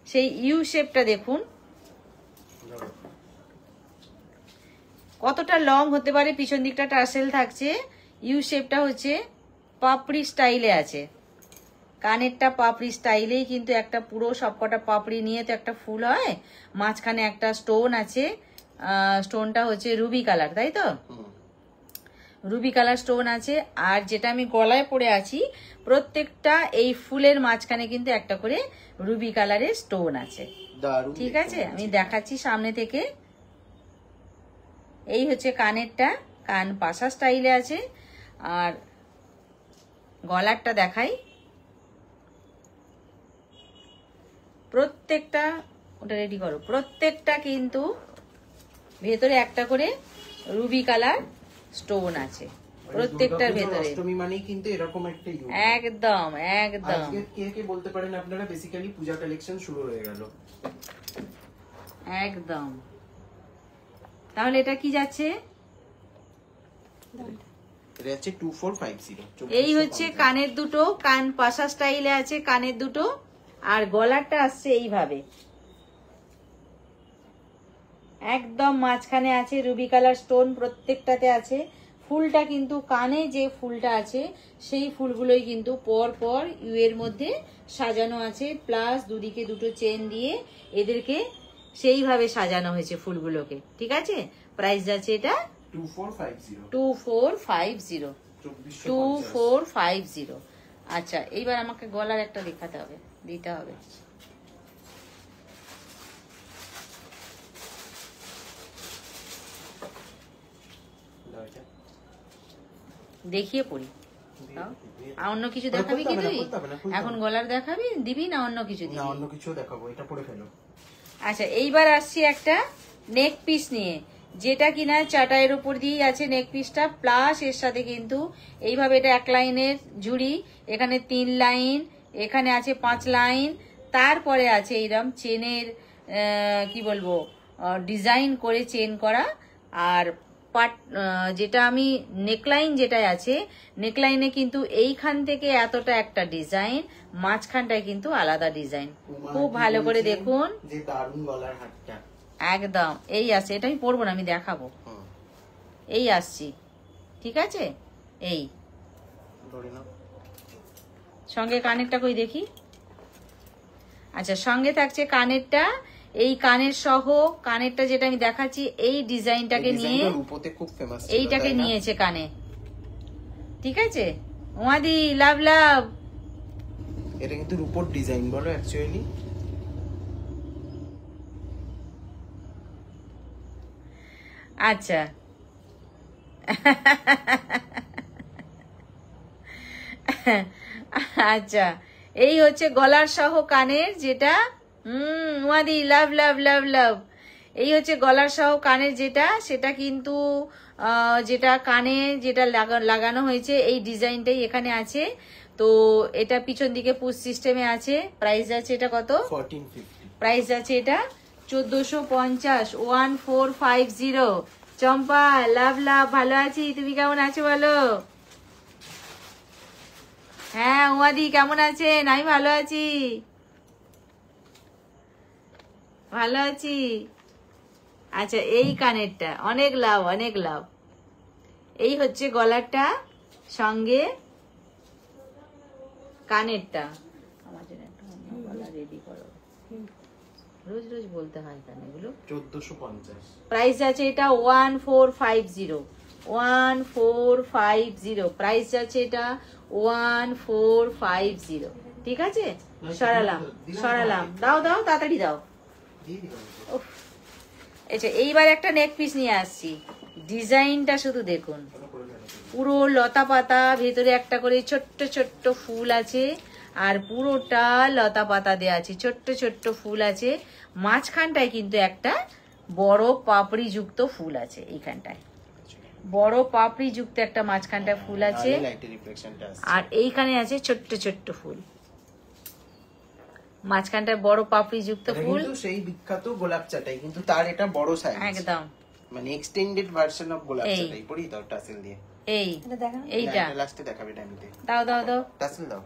সেই ইউ শেপটা দেখুন কতটা লং হতে পারে, পিছন দিকটা টার্সেল থাকছে। ইউ শেপটা হচ্ছে পাপড়ি স্টাইলে আছে, কানেরটা পাপড়ি স্টাইলেই কিন্তু একটা পুরো সবকটা পাপড়ি নিয়ে তো একটা ফুল হয়, মাঝখানে একটা স্টোন আছে। স্টোনটা হচ্ছে রুবি কালার, তাই তো? রুবি কালার স্টোন আছে। আর যেটা আমি গলায় পরে আছি, প্রত্যেকটা এই ফুলের মাঝখানে কিন্তু একটা করে রুবি কালারের স্টোন আছে, ঠিক আছে। আমি দেখাচ্ছি সামনে থেকে। এই হচ্ছে কানেরটা, কান পাশা স্টাইলে আছে। আর গলারটা দেখাই, প্রত্যেকটা, ওটা রেডি করো, প্রত্যেকটা কিন্তু ভেতরে একটা করে রুবি কালার স্টোন আছে প্রত্যেকটার ভেতরে। অষ্টমী মানেই কিন্তু এরকম একটা ইউনিক, একদম একদম। আজকে কে কে বলতে পারেন আপনারা, বেসিক্যালি পূজা কালেকশন শুরু হয়ে গেল একদম। তাহলে এটা কি যাচ্ছে? এটা হচ্ছে 2450। এই হচ্ছে কানের দুটো, কান পাশা স্টাইলে আছে কানের দুটো। আর গলারটা আসছে এইভাবে, একদম মাঝখানে আছে রুবি কালার স্টোন, প্রত্যেকটাতে আছে। ফুলটা কিন্তু কানে যে ফুলটা আছে সেই ফুলগুলোই কিন্তু পর পর ইউ এর মধ্যে সাজানো আছে, প্লাস দুদিকে দুটো চেন দিয়ে এদেরকে সেইভাবে সাজানো হয়েছে ফুলগুলোকে, ঠিক আছে। প্রাইস যাচ্ছে এটা 2450। আচ্ছা এইবার আমাকে গলার একটা দেখাতে হবে, দিতে হবে। দেখিয়ে পড়ি, আর অন্য কিছু দেখাবি কি তুই? এখন গলার দেখাবি, দিবি না অন্য কিছু দিবি? না অন্য কিছু দেখাবো, এটা পরে ফেলো। আচ্ছা এইবার আসছি একটা নেক পিস নিয়ে, যেটা কিনা চাটাইয়ের উপর দিয়েই আছে নেক পিসটা, প্লাস এর সাথে কিন্তু এইভাবে এটা এক লাইনের ঝুড়ি, এখানে 3 লাইন, এখানে আছে 5 লাইন, তারপরে আছে এইরকম চেনের কি বলবো ডিজাইন করে চেন করা। আর পাট যেটা আমি নেকলাইন যেটা আছে, নেকলাইনে কিন্তু এইখান থেকে এতটা একটা ডিজাইন, মাঝখানটায় কিন্তু আলাদা ডিজাইন। খুব ভালো করে দেখুন, যে দারুন গলার হাতটা একদম। এই আছে, এটা আমি পরবো না, আমি দেখাবো। এই আসছি, ঠিক আছে। এই সঙ্গে কানেরটা কই দেখি। আচ্ছা সঙ্গে থাকছে কানেরটা, এই কানের সহ কানেরটা যেটা আমি দেখাচ্ছি এই ডিজাইনটাকে নিয়ে এইটাকে নিয়েছে কানে, ঠিক আছে। ওমাদি লাভ লাভ, এটা কিন্তু রূপোর ডিজাইন বলো অ্যাকচুয়ালি। আচ্ছা আচ্ছা এই হচ্ছে গলার সহ কানের, যেটা উমাদি লাভ লাভ লাভ লাভ। এই হচ্ছে গলার সহ কানের যেটা, সেটা কিন্তু যেটা কানে যেটা লাগানো হয়েছে এই ডিজাইনটাই এখানে আছে। তো এটা পিছন দিকে পুশ সিস্টেমে আছে। প্রাইস আছে এটা কত? 1450। প্রাইস আছে এটা 1450, 1450। চম্পা লাভ লাভ, ভালো আছি, তুমি কেমন আছো বলো? হ্যাঁ উমাদি কেমন আছেন? আমি ভালো আছি, ভালো আছি। আচ্ছা এই কানেরটা অনেক লাভ, অনেক লাভ। এই হচ্ছে গলারটা, সঙ্গে কানেরটা। আমার জন্য একটা অন্য গলা রেডি করো, রোজ রোজ বলতে হয় কানেরগুলো। 1450। প্রাইস আছে এটা 1450, 1450। প্রাইস আছে এটা 1450। ঠিক আছে, সরালাম সরালাম, দাও দাও তাড়াতাড়ি দাও। উফ, আচ্ছা এইবার একটা নেক পিস নিয়ে আসছি। ডিজাইনটা শুধু দেখুন, পুরো লতা পাতা, ভেতরে একটা করে ছোট্ট ছোট্ট ফুল আছে, আর পুরোটা লতা পাতা দেওয়া আছে, ছোট্ট ছোট্ট ফুল আছে। মাঝখানটায় কিন্তু একটা বড় পাপড়ি যুক্ত ফুল আছে। এইখানটায় বড় পাপড়ি যুক্ত একটা মাঝখানটায় ফুল আছে, আর এইখানে আছে ছোট্ট ছোট্ট ফুল। মাঝখানটায় বড় পাপড়ি যুক্ত ফুল, সেই বিখ্যাত গোলাপ চাটাই, কিন্তু তার এটা বড় সাইজ, একদম মানে এক্সটেন্ডেড ভার্সন অফ গোলাপ চাটাই। পড়ি দাও টাসেল দিয়ে। এইটা লাস্টে দেখাবে টাইমতে। দাও দাও দাও, টাসেল দাও।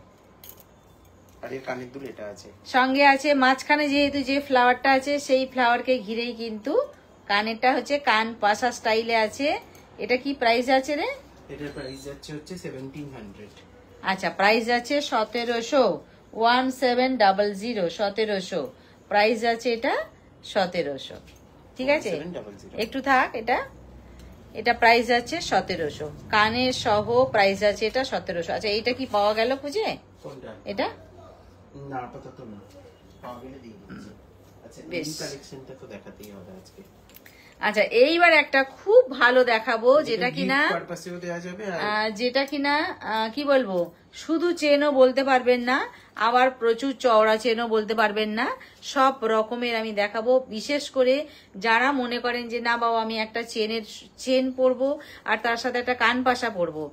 আর এর কানের দুল এটা আছে সঙ্গে আছে। মাঝখানে যেহেতু যে ফ্লাওয়ারটা আছে সেই ফ্লাওয়ারকে ঘিরেই কিন্তু কানেরটা হচ্ছে কান পাশা স্টাইলে আছে। এটা কি প্রাইস আছে রে? এটার প্রাইস যাচ্ছে হচ্ছে 1700। আচ্ছা প্রাইস আছে 1700, 1700, 1700। প্রাইস আছে এটা 1700। ঠিক আছে, 1700। একটু থাক। এটা এটা প্রাইস আছে 1700, কানের সহ প্রাইস আছে এটা 1700। আচ্ছা এইটা কি পাওয়া গেল খুঁজে? কোনটা? এটা না আপাতত না, পাওয়া গেলে দিয়ে দিচ্ছি। আচ্ছা এই কালেকশনটা তো দেখাতেই হবে আজকে। আচ্ছা এইবার একটা খুব ভালো দেখাবো, যেটা কিনা পারপাসেও দেওয়া যাবে, যেটা কিনা কি বলবো, শুধু চেনও বলতে পারবেন না, আবার প্রচুর চওড়া চেনও বলতে পারবেন না। সব রকমের আমি দেখাবো। বিশেষ করে যারা মনে করেন যে না বাবা আমি একটা চেন পরবো আর তার সাথে একটা কান পাশা পরবো,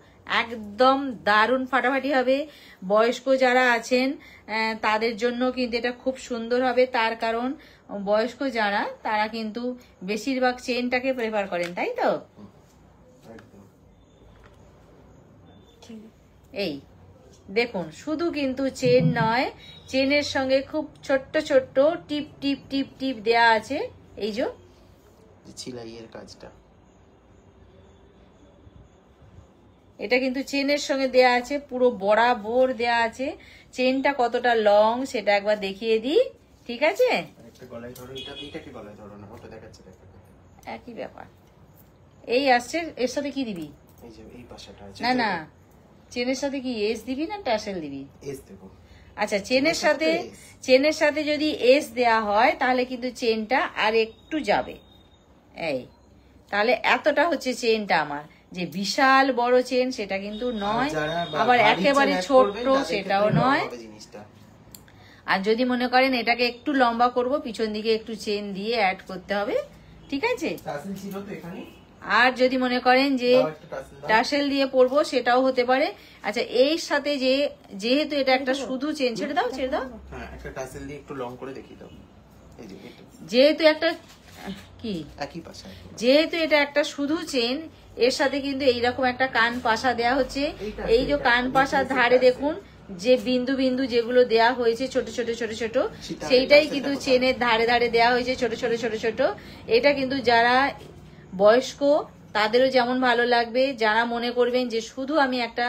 একদম দারুণ ফাটাফাটি হবে। বয়স্ক যারা আছেন তাদের জন্য কিন্তু এটা খুব সুন্দর হবে। তার কারণ বয়স্ক যারা, তারা কিন্তু বেশিরভাগ চেনটাকে প্রেফার করেন, তাই তো? এই দেখুন, শুধু কিন্তু চেন নয়, চেনের সঙ্গে খুব ছোট্ট ছোট্ট টিপ টিপ টিপ টিপ দেয়া আছে। এই যে ছিলাইয়ের কাজটা, এটা কিন্তু চেনের সঙ্গে দেয়া আছে, পুরো বরাবর দেয়া আছে। চেনটা কতটা লং সেটা একবার দেখিয়ে দিই, ঠিক আছে? একটা গলায় ধরো, এটা কি গলায় ধরো না, ওটা দেখাচ্ছে, একই ব্যাপার। এই আসছে, এর সাথে কি দিবি? এই যে এই পাশাটা আছে। না না চেনের সাথে কি এস দিবি না টাসেল দিবি? এস দেব। আচ্ছা চেনের সাথে যদি এস দেয়া হয় তাহলে কিন্তু চেনটা আর একটু যাবে। এই তাহলে এতটা হচ্ছে চেনটা আমার, যে বিশাল বড় চেন সেটা কিন্তু নয়, আবার একেবারে ছোট্ট সেটাও নয়। আর যদি মনে করেন এটাকে একটু লম্বা করব, পিছন দিকে একটু চেন দিয়ে অ্যাড করতে হবে, ঠিক আছে? আর যদি মনে করেন যে টাসেল দিয়ে পরবো সেটাও হতে পারে। আচ্ছা এর সাথে যেহেতু এটা একটা শুধু চেন, ছেড়ে দাও ছেড়ে দাও, একটা টাসেল দিয়ে একটু লং করে দেখিয়ে দাও। যেহেতু একটা কি একই পাশা, যেহেতু এটা একটা শুধু চেন, এর সাথে কিন্তু এইরকম একটা কান পাশা দেয়া হচ্ছে। এই যে কান পাশার ধারে দেখুন যে বিন্দু বিন্দু যেগুলো দেয়া হয়েছে ছোট ছোট ছোট ছোট, সেইটাই কিন্তু চেনের ধারে ধারে দেয়া হয়েছে ছোট ছোট ছোট ছোট। এটা কিন্তু যারা বয়স্ক তাদেরও যেমন ভালো লাগবে, যারা মনে করবেন যে শুধু আমি একটা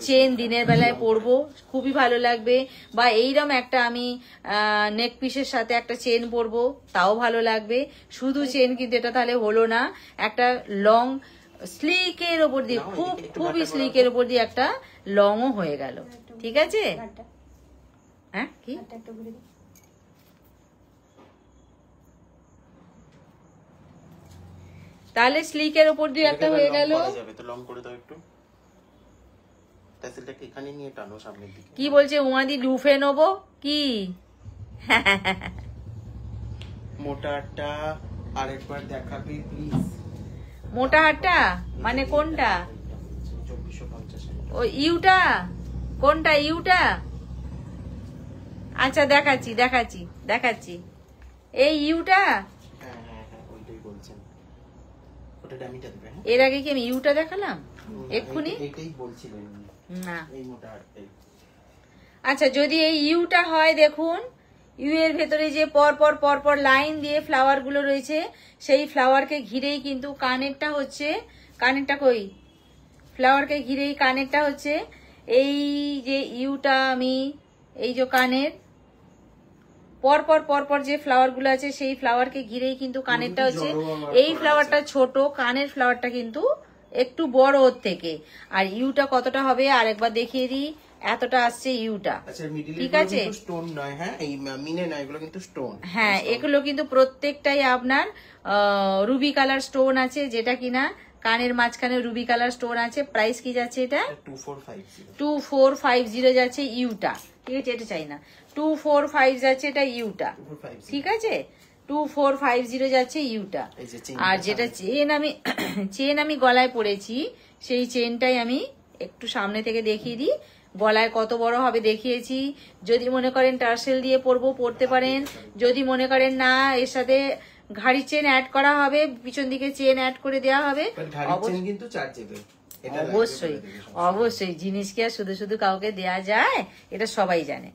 চেন দিনের বেলায় পরবো খুবই ভালো লাগবে, বা এইরকম একটা আমি নেক পিসের সাথে একটা চেন পরবো তাও ভালো লাগবে। শুধু চেন কিন্তু এটা তাহলে হলো না, একটা লং স্লিকের ওপর দিয়ে, খুবই স্লিকের ওপর দিয়ে একটা লংও হয়ে গেল, ঠিক আছে? হ্যাঁ কি তাহলে স্লিকের উপর দিয়ে একটা হয়ে গেল। কি বলছে উমাদি, লুফে নেবো কি? মোটাটা আরেকবার দেখাবে প্লিজ। মোটা হাটটা মানে কোনটা? 2450। ও ইউটা কোনটা? ইউটা আচ্ছা দেখাচ্ছি দেখাচ্ছি দেখাচ্ছি। এই ইউটা, হ্যাঁ হ্যাঁ হ্যাঁ ওইটাই বলছেন, ওটা ডামিটা দেবে। হ্যাঁ এর আগে কি আমি ইউটা দেখালাম এক্ষুনি? এইটাই বলছিলেন না। এই মোটা হাটটাই। আচ্ছা যদি এই ইউটা হয়, দেখুন ইউ এর ভেতরে যে পরপর পরপর লাইন দিয়ে ফ্লাওয়ার গুলো রয়েছে, সেই ফ্লাওয়ারকে ঘিরেই কিন্তু কানেরটা হচ্ছে। কানেরটা কই? ফ্লাওয়ারকে ঘিরেই কানেরটা হচ্ছে। এই যে ইউটা আমি, এই যে কানের পরপর পরপর যে ফ্লাওয়ার গুলো আছে, সেই ফ্লাওয়ারকে ঘিরেই কিন্তু কানেরটা হচ্ছে। এই ফ্লাওয়ারটা ছোট, কানের ফ্লাওয়ারটা কিন্তু একটু বড় ওর থেকে। আর ইউটা কতটা হবে আরেকবার দেখিয়ে দিই। এতটা আসছে ইউটা। আচ্ছা মিডল ঠিক আছে, স্টোন নয়, হ্যাঁ এই মিনে নয়, এগুলো কিন্তু স্টোন। হ্যাঁ এগুলো কিন্তু প্রত্যেকটাই আপনার রুবি কালার স্টোন আছে, যেটা কিনা কানের মাঝখানে রুবি কালার স্টোন আছে। প্রাইস কি যাচ্ছে এটা? 2450 যাচ্ছে ইউটা। ঠিক আছে, এটা চাই না। 2450 যাচ্ছে এটা ইউটা। ঠিক আছে, 2450 যাচ্ছে ইউটা। আর যেটা চেন আমি গলায় পরেছি, সেই চেনটাই আমি একটু সামনে থেকে দেখিয়ে দিই। গলায় কত বড় হবে দেখিয়েছি। যদি মনে করেন টার্সেল দিয়ে পরতে পারেন। যদি মনে করেন না এর সাথে ঘাড়ি চেন অ্যাড করা হবে, পিছন দিকে চেন অ্যাড করে দেওয়া হবে, অবশ্যই অবশ্যই। জিনিস কি আর শুধু শুধু কাউকে দেয়া যায়? এটা সবাই জানে।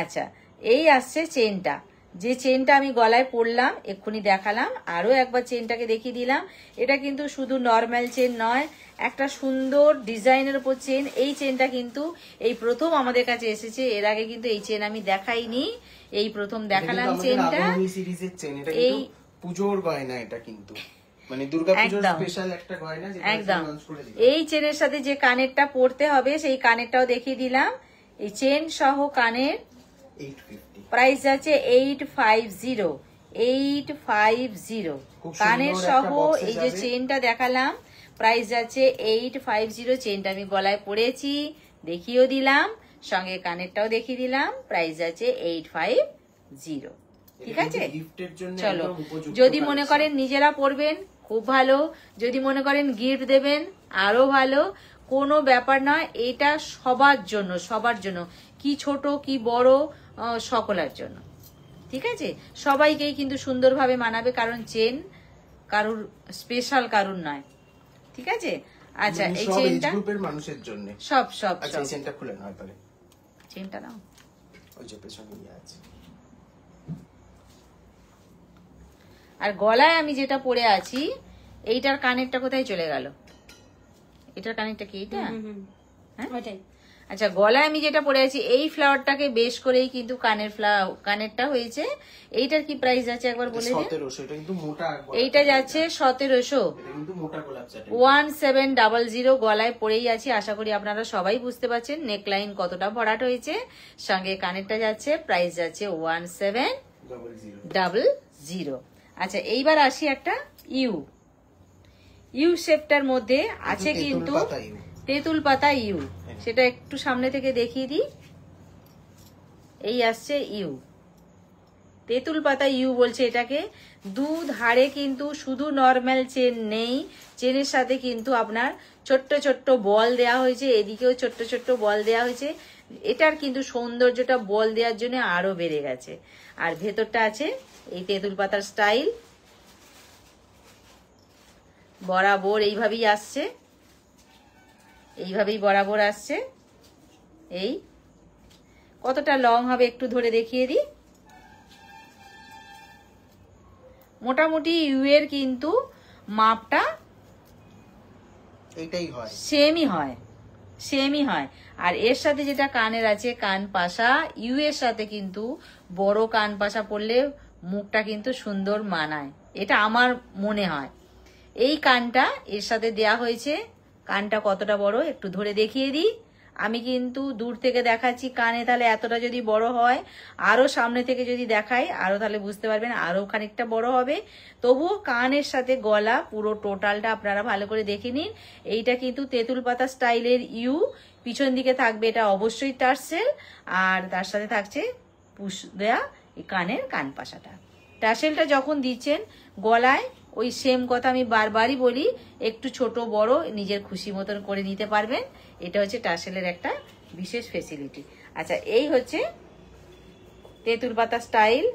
আচ্ছা এই আসছে চেনটা। যে চেনটা আমি গলায় পরলাম, এক্ষুনি দেখালাম, আরো একবার চেনটাকে দেখিয়ে দিলাম। এটা কিন্তু শুধু নর্মাল চেন নয়, একটা সুন্দর ডিজাইনের উপর চেন। এই চেনটা কিন্তু এই প্রথম আমাদের কাছে এসেছে, এর আগে কিন্তু এই চেন আমি দেখাইনি, এই প্রথম দেখালাম চেনটা। এই পুজোর গয়না, এটা কিন্তু মানে দুর্গাপূজার স্পেশাল একটা গয়না, যেটা একদম। এই চেনের সাথে যে কানেরটা পরতে হবে, সেই কানেরটাও দেখিয়ে দিলাম। এই চেন সহ কানের 850, প্রাইস যাচ্ছে 850। কানের সহ এই যে চেনটা দেখালাম, প্রাইস যাচ্ছে 850। চেনটা আমি গলায় পরেছি, দেখিয়েও দিলাম, সঙ্গে কানেরটাও দেখিয়ে দিলাম। প্রাইস যাচ্ছে 850। ঠিক আছে, চলো। যদি মনে করেন নিজেরা পরবেন, খুব ভালো। যদি মনে করেন গিফট দেবেন, আরো ভালো। কোনো ব্যাপার নয়, এটা সবার জন্য, সবার জন্য, কি ছোট কি বড়, সকলের জন্য। ঠিক আছে, সবাইকেই কিন্তু সুন্দরভাবে মানাবে, কারণ চেন কারুর স্পেশাল কারুর নয়। ঠিক আছে, আচ্ছা এই চেনটা গ্রুপের মানুষের জন্য সব সব। আচ্ছা এই চেনটা খুলে নাও তাহলে। চেনটা নাও, ওই যে পেছনে আছে। আর গলায় আমি যেটা পরে আছি, এইটার কানেরটা কোথায় চলে গেল? এটার কানেরটা কি এটা? হ্যাঁ ওইটাই। আচ্ছা গলায় আমি যেটা পরে আছি, এই ফ্লাওয়ারটাকে বেশ করেই কিন্তু কানেরটা হয়েছে। এইটার কি প্রাইস আছে একবার বলে দিন। 1700। এটা কিন্তু মোটা, এইটা যাচ্ছে 1700। এটা কিন্তু মোটা গোলাপ চাটের 1700 গলায় পরেই আছি। আশা করি আপনারা সবাই বুঝতে পারছেন নেকলাইন কতটা ভরাট হয়েছে। সঙ্গে কানেরটা যাচ্ছে, প্রাইস যাচ্ছে 1700। আচ্ছা এইবার আসি একটা ইউ শেপটার মধ্যে আছে কিন্তু তেঁতুল পাতা ইউ। সেটা একটু সামনে থেকে দেখিয়ে দিই। এই আসছে ইউ, তেঁতুল পাতা ইউ বলছে এটাকে। দুধারে কিন্তু শুধু নর্মাল চেন নেই, চেনের সাথে কিন্তু আপনার ছোট্ট ছোট্ট বল দেয়া হয়েছে, এদিকেও ছোট্ট ছোট্ট বল দেয়া হয়েছে। এটার কিন্তু সৌন্দর্যটা বল দেওয়ার জন্য আরো বেড়ে গেছে। আর ভেতরটা আছে এই তেঁতুল পাতার স্টাইল, বরাবর এইভাবেই আসছে, এইভাবেই বরাবর আসছে। এই কতটা লং হবে একটু ধরে দেখিয়ে দিই। মোটামুটি ইউ এর কিন্তু মাপটা এইটাই হয়, সেমই হয়। আর এর সাথে যেটা কানের আছে কান পাশা, ইউ এর সাথে কিন্তু বড় কান পাশা পরলে মুখটা কিন্তু সুন্দর মানায়, এটা আমার মনে হয়। এই কানটা এর সাথে দেয়া হয়েছে। কানটা কতটা বড় একটু ধরে দেখিয়ে দিই। আমি কিন্তু দূর থেকে দেখাচ্ছি কানে, তাহলে এতটা যদি বড় হয়, আরো সামনে থেকে যদি দেখাই আরো তাহলে বুঝতে পারবেন আরো খানিকটা বড় হবে। তবুও কানের সাথে গলা পুরো টোটালটা আপনারা ভালো করে দেখে নিন। এইটা কিন্তু তেঁতুল পাতা স্টাইলের ইউ। পিছন দিকে থাকবে এটা অবশ্যই টার্সেল, আর তার সাথে থাকছে পুশ দেয়া এই কানের কান পাশাটা। টাসেলটা যখন দিচ্ছেন গলায় ওই সেম কথা আমি বারবারই বলি, একটু ছোট বড় নিজের খুশি মতন করে নিতে পারবেন। এটা হচ্ছে টাসেলের একটা বিশেষ ফেসিলিটি। আচ্ছা, এই হচ্ছে তেঁতুল পাতা স্টাইল।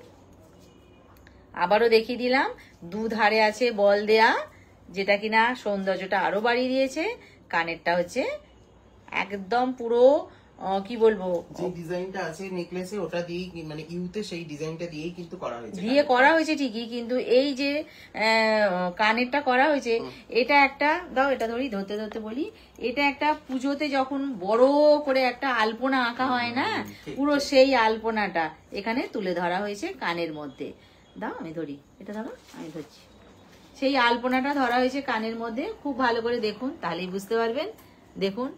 আবারও দেখিয়ে দিলাম, দুধারে আছে বল দেয়া, যেটা কিনা সৌন্দর্যটা আরো বাড়িয়ে দিয়েছে। কানেরটা হচ্ছে একদম পুরো কি বলবো, যে ডিজাইনটা আছে নেকলেসে ওটা দিয়েই মানে ইউতে সেই ডিজাইনটা দিয়েই কিন্তু করা হয়েছে। দিয়ে করা হয়েছে ঠিকই, কিন্তু এই যে কানেরটা করা হয়েছে, এটা একটা দাও, এটা ধরি, ধরতে ধরতে বলি, এটা একটা পুজোতে যখন বড় করে একটা আলপনা আঁকা হয় না, পুরো সেই আলপনাটা এখানে তুলে ধরা হয়েছে কানের মধ্যে। দাও আমি ধরি, এটা ধরো, আমি ধরছি। সেই আলপনাটা ধরা হয়েছে কানের মধ্যে, খুব ভালো করে দেখুন, তাহলেই বুঝতে পারবেন। দেখুন,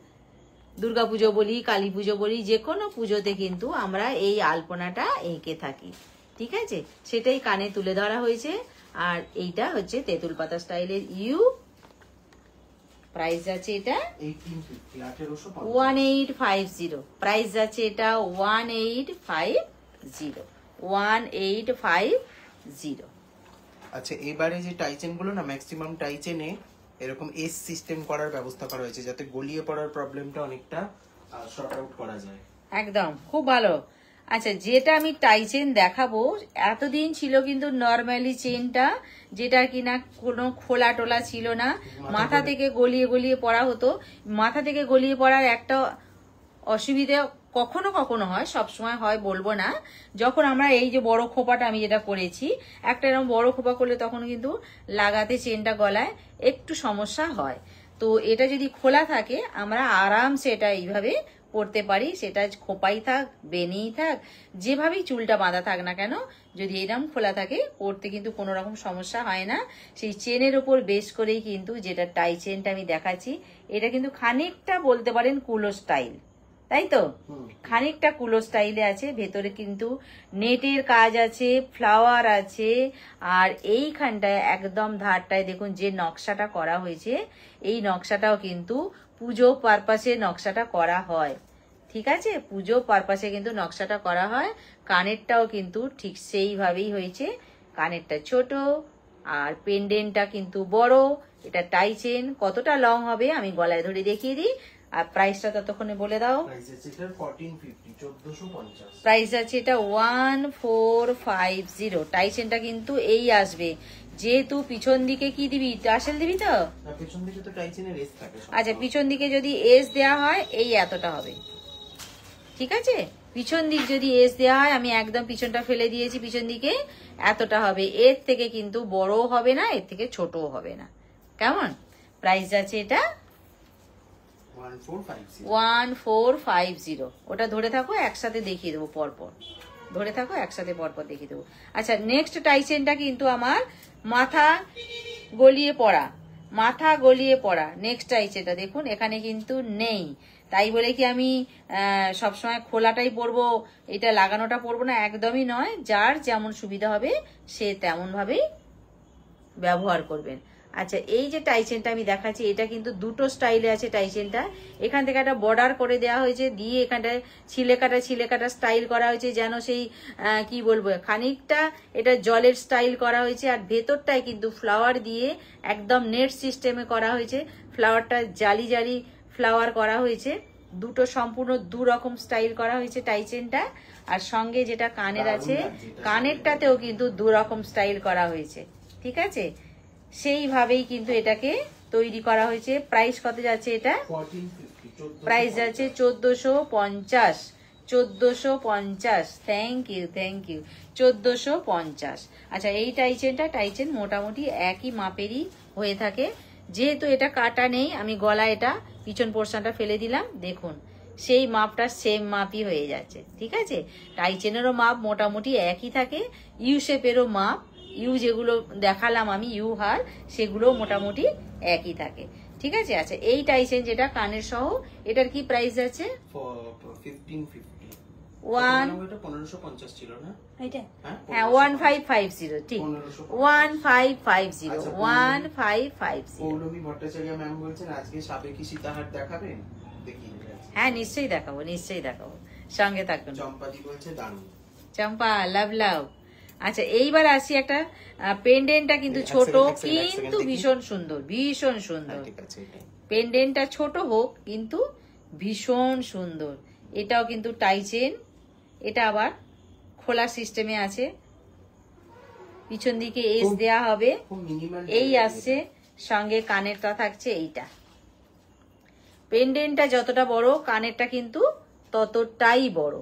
দুর্গাপুজো বলি, কালী পুজো বলি, যে কোনো পুজোতে কিন্তু আমরা এই আলপনাটা এঁকে থাকি, ঠিক আছে? সেটাই কানে তুলে ধরা হয়েছে। আর এইটা হচ্ছে তেঁতুল পাতা স্টাইলের ইউ। প্রাইস আছে এটা 1850। প্রাইস আছে এটা 1850। আচ্ছা, এবারে যে টাইচেন গুলো না, ম্যাক্সিমাম টাইচেনে এরকম এস সিস্টেম করার ব্যবস্থা করা হয়েছে, যাতে গলিয়ে পড়ার প্রবলেমটা অনেকটা শর্ট আউট করা যায়। একদম খুব ভালো। আচ্ছা, যেটা আমি টাইচেন দেখাবো, এতদিন ছিল কিন্তু নর্মালি চেনটা, যেটা কিনা কোনো খোলা টোলা ছিল না, মাথা থেকে গলিয়ে গলিয়ে পড়া হতো। মাথা থেকে গলিয়ে পড়ার একটা অসুবিধা কখনো কখনো হয়, সবসময় হয় বলবো না। যখন আমরা এই যে বড় খোপাটা আমি যেটা করেছি, একটা এরকম বড় খোপা করলে তখন কিন্তু লাগাতে চেনটা গলায় একটু সমস্যা হয়। তো এটা যদি খোলা থাকে, আমরা আরামসে এটা এইভাবে পরতে পারি, সেটা খোপাই থাক, বেনিই থাক, যেভাবেই চুলটা বাঁধা থাক না কেন, যদি এরকম খোলা থাকে পরতে কিন্তু কোনো রকম সমস্যা হয় না। সেই চেনের উপর বেশ করেই কিন্তু যেটা টাই চেনটা আমি দেখাচ্ছি, এটা কিন্তু খানিকটা বলতে পারেন কুলো স্টাইল, তাই তো? খানিকটা কুলো স্টাইলে আছে, ভেতরে কিন্তু নেটের কাজ আছে, ফ্লাওয়ার আছে। আর এইখানটায় একদম ধারটায় দেখুন যে নকশাটা করা হয়েছে, এই নকশাটাও কিন্তু পুজো পারপাসে নকশাটা করা হয়, ঠিক আছে? পুজো পারপাসে কিন্তু নকশাটা করা হয়। কানেরটাও কিন্তু ঠিক সেইভাবেই হয়েছে, কানেরটা ছোট আর পেন্ডেন্টটা কিন্তু বড়। এটা টাই চেন, কতটা লং হবে আমি গলায় ধরে দেখিয়ে দিই। আর প্রাইসটা ততক্ষণে বলে দাও। প্রাইস আছে এটা 1450। টাই চেনটা কিন্তু এই আসবে, যেহেতু পিছন দিকে কি দিবি, টাসেল দিবি তো? পিছন দিকে তো টাইচেনের এস থাকে। আচ্ছা, পিছন দিকে যদি এস দেয়া হয় এই এতটা হবে, ঠিক আছে? পিছন দিক যদি এস দেওয়া হয়, আমি একদম পিছনটা ফেলে দিয়েছি, পিছন দিকে এতটা হবে। এর থেকে কিন্তু বড়ও হবে না, এর থেকে ছোটও হবে না। কেমন? প্রাইস আছে এটা 1450। ওটা ধরে থাকো, একসাথে দেখিয়ে দেবো পরপর, ধরে থাকো একসাথে পরপর দেখিয়ে দেবো। আচ্ছা, নেক্সট টাইচেনটা কিন্তু আমার মাথা গলিয়ে পড়া, মাথা গলিয়ে পড়া নেক্সট টাইচেনটা দেখুন, এখানে কিন্তু নেই। তাই বলে কি আমি সবসময় খোলাটাই পরবো, এটা লাগানোটা পরবো না, একদমই নয়। যার যেমন সুবিধা হবে সে তেমন ভাবেই ব্যবহার করবেন। আচ্ছা, এই যে টাইচেনটা আমি দেখাচ্ছি, এটা কিন্তু দুটো স্টাইলে আছে টাইচেনটা। এখান থেকে একটা বর্ডার করে দেওয়া হয়েছে, দিয়ে এখানটায় ছিলে কাটা স্টাইল করা হয়েছে, যেন সেই কি বলবো, খানিকটা এটা জলের স্টাইল করা হয়েছে। আর ভেতরটায় কিন্তু ফ্লাওয়ার দিয়ে একদম নেট সিস্টেমে করা হয়েছে, ফ্লাওয়ারটা জালি জালি ফ্লাওয়ার করা হয়েছে। দুটো সম্পূর্ণ দু রকম স্টাইল করা হয়েছে টাইচেনটা। আর সঙ্গে যেটা কানের আছে, কানেরটাতেও কিন্তু দু রকম স্টাইল করা হয়েছে, ঠিক আছে? সেইভাবেই কিন্তু এটাকে তৈরি করা হয়েছে। প্রাইস কত যাচ্ছে এটা? প্রাইস যাচ্ছে 1450। 1450। Thank you 1450। আচ্ছা, এই টাইচেন মোটামুটি একই মাপেরই হয়ে থাকে। যেহেতু এটা কাটা নেই, আমি গলা এটা পিছন পোর্শনটা ফেলে দিলাম, দেখুন সেই মাপটা সেম মাপই হয়ে যাচ্ছে, ঠিক আছে? টাইচেনেরও মাপ মোটামুটি একই থাকে, ইউ শেপেরও মাপ, ইউ যেগুলো দেখালাম আমি ইউ হার, সেগুলো মোটামুটি একই থাকে, ঠিক আছে? আচ্ছা, এই টাইচেন যেটা কানের সহ, এটার কি প্রাইস আছে? 1550 ছিল না এটা? হ্যাঁ, 1550, ঠিক 1550। 1550। পৌলমী ভট্টাচার্য ম্যাম বলছেন আজকে সাবেকি সীতাহার দেখাবেন, দেখি। হ্যাঁ, নিশ্চয়ই দেখাবো, সঙ্গে থাকবেন। চম্পাদি বলছে দারুণ। চম্পা, লাভ। আচ্ছা এইবার আসি একটা পেন্ডেন্টটা কিন্তু এক ছোট সেকেন্ড, এক সেকেন্ড কিন্তু দেখি। ভীষণ সুন্দর, ভীষণ সুন্দর। ঠিক আছে এটাই। পেন্ডেন্টটা ছোট হোক কিন্তু ভীষণ সুন্দর। এটাও কিন্তু টাই চেন, এটা আবার খোলা সিস্টেমে আছে, পিছন দিকে এস খুব- দেয়া হবে। খুব মিনিমাল এই আসছে, সঙ্গে কানেরটা থাকছে এইটা। পেন্ডেন্টটা যতটা বড় কানেরটা কিন্তু ততটাই বড়,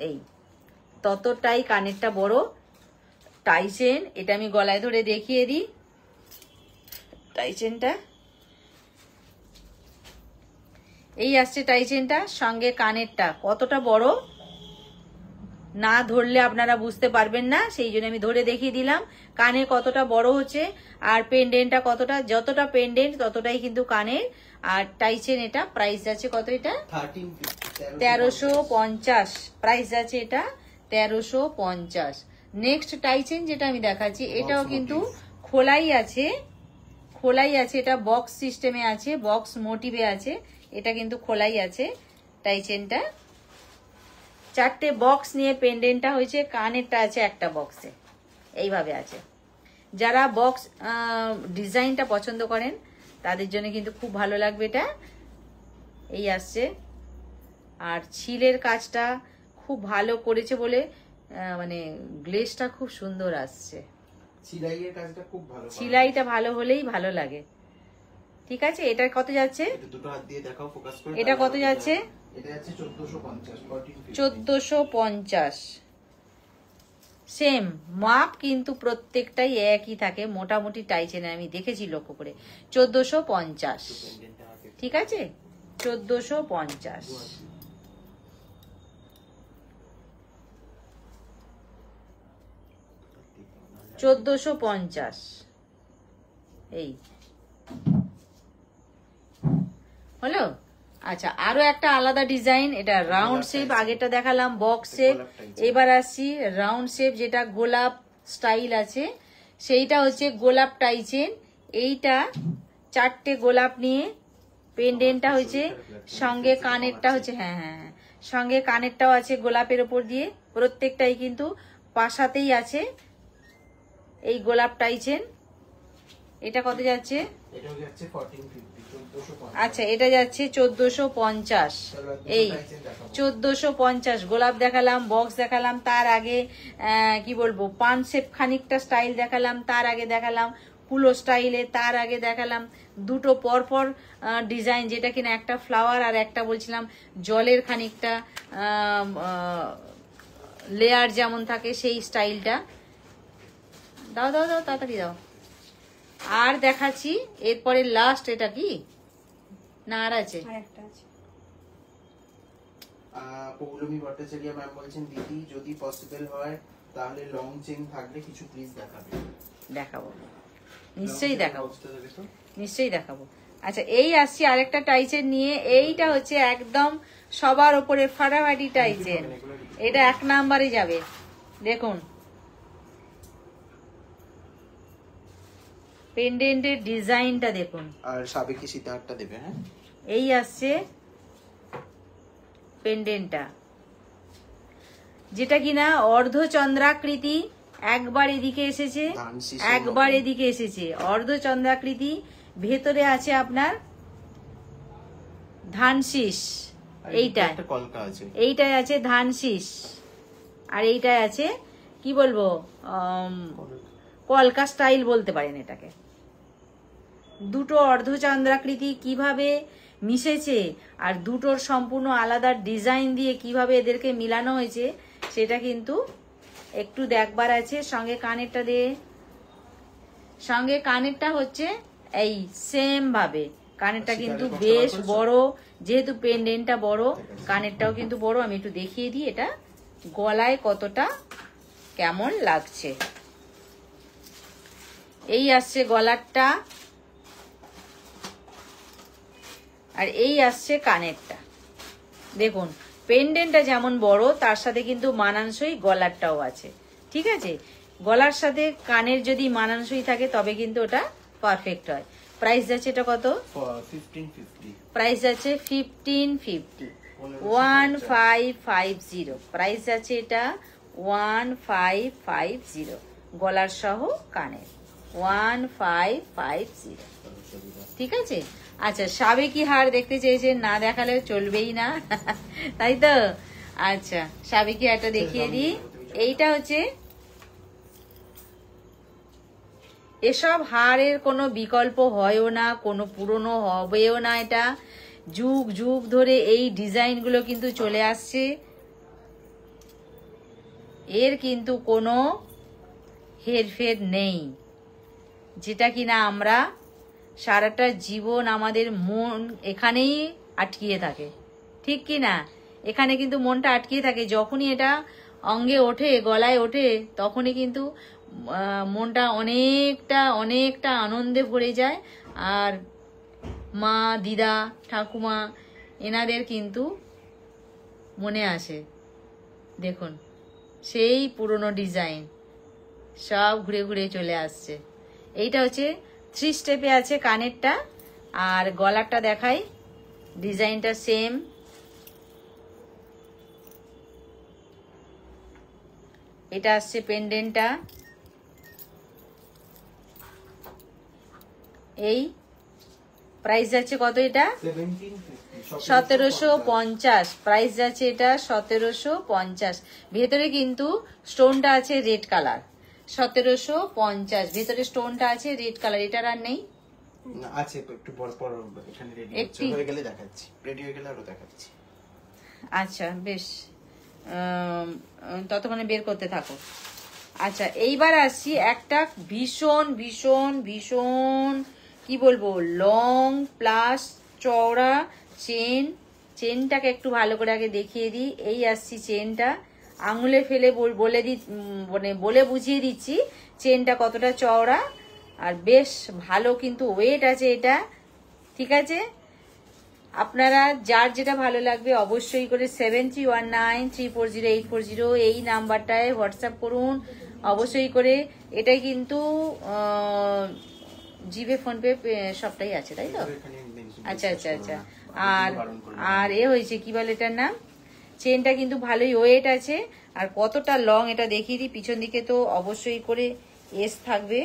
এই ততটাই কানেরটা বড়। টাই চেন, এটা আমি গলায় ধরে দেখিয়ে দিই। টাই চেনটা এই আসছে, টাই চেনটা সঙ্গে কানেরটা কতটা বড় না ধরলে আপনারা বুঝতে পারবেন না, সেই জন্য আমি ধরে দেখিয়ে দিলাম কানে কতটা বড় হচ্ছে। আর পেন্ডেন্টটা কতটা, যতটা পেন্ডেন্ট ততটাই কিন্তু কানের। আর টাই চেন এটা প্রাইস আছে কত, এটা 1350 প্রাইস আছে, এটা 1350। নেক্সট টাই চেন যেটা আমি দেখাচ্ছি, এটাও কিন্তু খোলাই আছে, খোলাই আছে, এটা বক্স সিস্টেমে আছে, বক্স মোটিভে আছে, এটা কিন্তু খোলাই আছে টাই চেনটা। চারটে বক্স নিয়ে পেন্ডেন্টটা হয়েছে, কানেরটা আছে একটা বক্সে, এইভাবে আছে। যারা বক্স ডিজাইনটা পছন্দ করেন তাদের জন্য কিন্তু খুব ভালো লাগবে এটা। এই আসছে, আর ছিলের কাজটা খুব ভালো করেছে বলে মানে গ্লেজটা খুব সুন্দর আসছে। সিলাইয়ের কাজটা খুব ভালো। সিলাইটা ভালো হলেই ভালো লাগে। ঠিক আছে, এটা কত যাচ্ছে? এটা দুটো হাত দিয়ে দেখাও, ফোকাস করে। এটা কত যাচ্ছে? এটা যাচ্ছে 1450, 1450। সেম মাপ কিন্তু প্রত্যেকটাই একই থাকে, মোটামুটি টাই চেনে আমি দেখেছি লক্ষ্য করে। 1450, ঠিক আছে, 1450। 1450 এই হলো। আচ্ছা, আরো একটা আলাদা ডিজাইন, এটা রাউন্ড শেপ, আগেটা দেখালাম বক্স শেপ, এবার আসছি রাউন্ড শেপ, যেটা গোলাপ স্টাইল আছে, সেইটা হচ্ছে গোলাপ টাই চেন। এইটা চারটে গোলাপ নিয়ে পেন্ডেন্টটা হয়েছে, সঙ্গে কানেরটা হচ্ছে, হ্যাঁ হ্যাঁ হ্যাঁ, সঙ্গে কানেরটাও আছে গোলাপের ওপর দিয়ে, প্রত্যেকটাই কিন্তু পাশাতেই আছে। এই গোলাপ টাই চেন, এটা কত যাচ্ছে? এটাও যাচ্ছে 1450, 1450। আচ্ছা, এটা যাচ্ছে 1450। এই 1450 গোলাপ দেখালাম, বক্স দেখালাম, তার আগে কি বলবো পান শেপ খানিকটা স্টাইল দেখালাম, তার আগে দেখালাম কুলো স্টাইলে, তার আগে দেখালাম দুটো পরপর ডিজাইন, যেটা কিনা একটা ফ্লাওয়ার আর একটা বলছিলাম জলের খানিকটা লেয়ার যেমন থাকে সেই স্টাইলটা। দাও দাও দাও, তাড়াতাড়ি দাও। আর দেখাচ্ছি এরপরে লাস্ট, এটা কি না আর আছে? পৌলমী ভট্টাচার্য ম্যাম বলছেন, দিদি যদি পসিবল হয় তাহলে লং চেন থাকলে কিছু প্লিজ দেখাবে। দেখাবো, নিশ্চয়ই দেখাবো, নিশ্চয়ই দেখাবো। আচ্ছা, এই আসছি আরেকটা টাইচেন নিয়ে। এইটা হচ্ছে একদম সবার ওপরে ফাটাফাটি টাইচেন, এটা 1 নাম্বারে যাবে। দেখুন পেন্ডেন্টের ডিজাইনটা দেখুন, আর সাবেকি সীতাহারটা দেবে। হ্যাঁ, এই আসছে পেন্ডেন্টটা, যেটা কিনা অর্ধচন্দ্রাকৃতি, একবার এদিকে এসেছে একবার এদিকে এসেছে, অর্ধচন্দ্রাকৃতি, ভেতরে আছে আপনার ধানশীষ, এইটাই আছে ধানশীষ, আর এইটাই আছে কি বলবো কলকা স্টাইল বলতে পারেন এটাকে। দুটো অর্ধচন্দ্রাকৃতি কিভাবে মিশেছে আর দুটোর সম্পূর্ণ আলাদা ডিজাইন দিয়ে কিভাবে এদেরকে মিলানো হয়েছে সেটা কিন্তু একটু দেখবার আছে। সঙ্গে কানেরটা দিয়ে, সঙ্গে কানেরটা হচ্ছে এই সেম ভাবে, কানেরটা কিন্তু বেশ বড়, যেহেতু পেন্ডেন্টটা বড় কানেরটাও কিন্তু বড়। আমি একটু দেখিয়ে দিই এটা গলায় কতটা কেমন লাগছে। এই আসছে গলারটা, আর এই আসছে কানেরটা। দেখুন পেন্ডেন্টটা যেমন বড় তার সাথে কিন্তু মানানসই গলারটাও আছে। ঠিক আছে, গলার সাথে কানের যদি মানানসই থাকে তবে কিন্তু ওটা পারফেক্ট হয়। প্রাইস যাচ্ছে এটা কত? 1550। প্রাইস আছে 1550, 1550 প্রাইস আছে এটা 1550 গলার সহ কানের 1550। ঠিক আছে। আচ্ছা সাবেকি হার দেখতে চেয়েছেন, না দেখালে চলবেই না তাই তো। আচ্ছা সাবেকি হারটা দেখিয়ে দিই। এইটা হচ্ছে, এসব হারের কোনো বিকল্প হয়ও না, কোনো পুরনো হবেও না। এটা যুগ যুগ ধরে এই ডিজাইনগুলো কিন্তু চলে আসছে, এর কিন্তু কোনো হেরফের নেই, যেটা কিনা আমরা সারাটা জীবন আমাদের মন এখানেই আটকিয়ে থাকে, ঠিক কি না? এখানে কিন্তু মনটা আটকিয়ে থাকে, যখনই এটা অঙ্গে ওঠে, গলায় ওঠে, তখনই কিন্তু মনটা অনেকটা অনেকটা আনন্দে ভরে যায়। আর মা, দিদা, ঠাকুমা এনাদের কিন্তু মনে আসে। দেখুন সেই পুরনো ডিজাইন সব ঘুরে ঘুরে চলে আসছে। এইটা হচ্ছে 3 স্টেপে আছে কানেরটা, আর গলারটা দেখাই, ডিজাইনটা সেম। এটা আসছে পেন্ডেন্টটা, এই প্রাইস যাচ্ছে কত? এটা 1750 প্রাইস যাচ্ছে, এটা 1750। ভেতরে কিন্তু স্টোনটা আছে রেড কালার, 1750 ভেতরে স্টোনটা আছে রেড কালার। এটার আর নেই, আছে একটু পর পর এখানে রেডি হয়ে গেলে দেখাচ্ছি, রেডি হয়ে গেলে আরো দেখাচ্ছি। আচ্ছা বেশ, ততক্ষণে বের করতে থাকো। আচ্ছা এইবার আসছি একটা ভীষণ ভীষণ ভীষণ কি বলবো, লং প্লাস চওড়া চেন। চেনটাকে একটু ভালো করে আগে দেখিয়ে দিই। এই আসছি চেনটা, আঙুলে ফেলে বলে দি, মানে বলে বুঝিয়ে দিচ্ছি চেনটা কতটা চওড়া, আর বেশ ভালো কিন্তু ওয়েট আছে এটা। ঠিক আছে, আপনারা যার যেটা ভালো লাগবে অবশ্যই করে 7319340840 এই নাম্বারটায় হোয়াটসঅ্যাপ করুন অবশ্যই করে। এটাই কিন্তু জিপে, ফোনপে সবটাই আছে, তাই তো? আচ্ছা আচ্ছা আচ্ছা। আর আর এ হয়েছে কি বলে এটার নাম, চেনটা কিন্তু ভালোই ওয়েট আছে। আর কতটা লং এটা দেখিয়ে দিই, পিছন দিকে তো অবশ্যই করে এস থাকবে,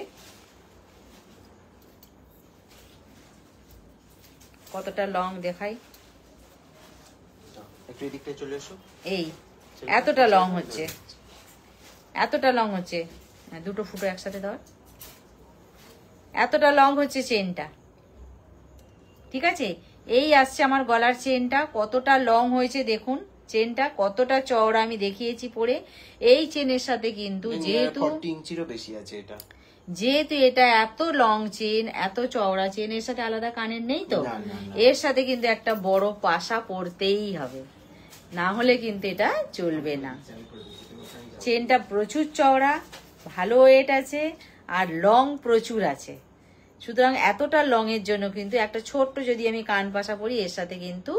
কতটা লং দেখাই, একটু এদিকটা চলে এসো। এই এতটা লং হচ্ছে, এতটা লং হচ্ছে, দুটো ফুটো একসাথে ধর, এতটা লং হচ্ছে চেনটা। ঠিক আছে, এই আসছে আমার গলার চেনটা, কতটা লং হয়েছে দেখুন, চেনটা কতটা চওড়া আমি দেখিয়েছি পরে। এই চেনের সাথে কিন্তু যেহেতু 40 ইঞ্চিরও বেশি আছে এটা, যেহেতু এটা এত লং চেন, এত চওড়া চেন, এর সাথে আলাদা কানের নেই তো, এর সাথে কিন্তু একটা বড় পাশা পরতেই হবে, না হলে কিন্তু এটা চলবে না। চেনটা প্রচুর চওড়া, ভালো ওয়েট আছে, আর লং প্রচুর আছে। সুতরাং এতটা লং এর জন্য কিন্তু একটা ছোট্ট যদি আমি কান পাশা পরি, এর সাথে কিন্তু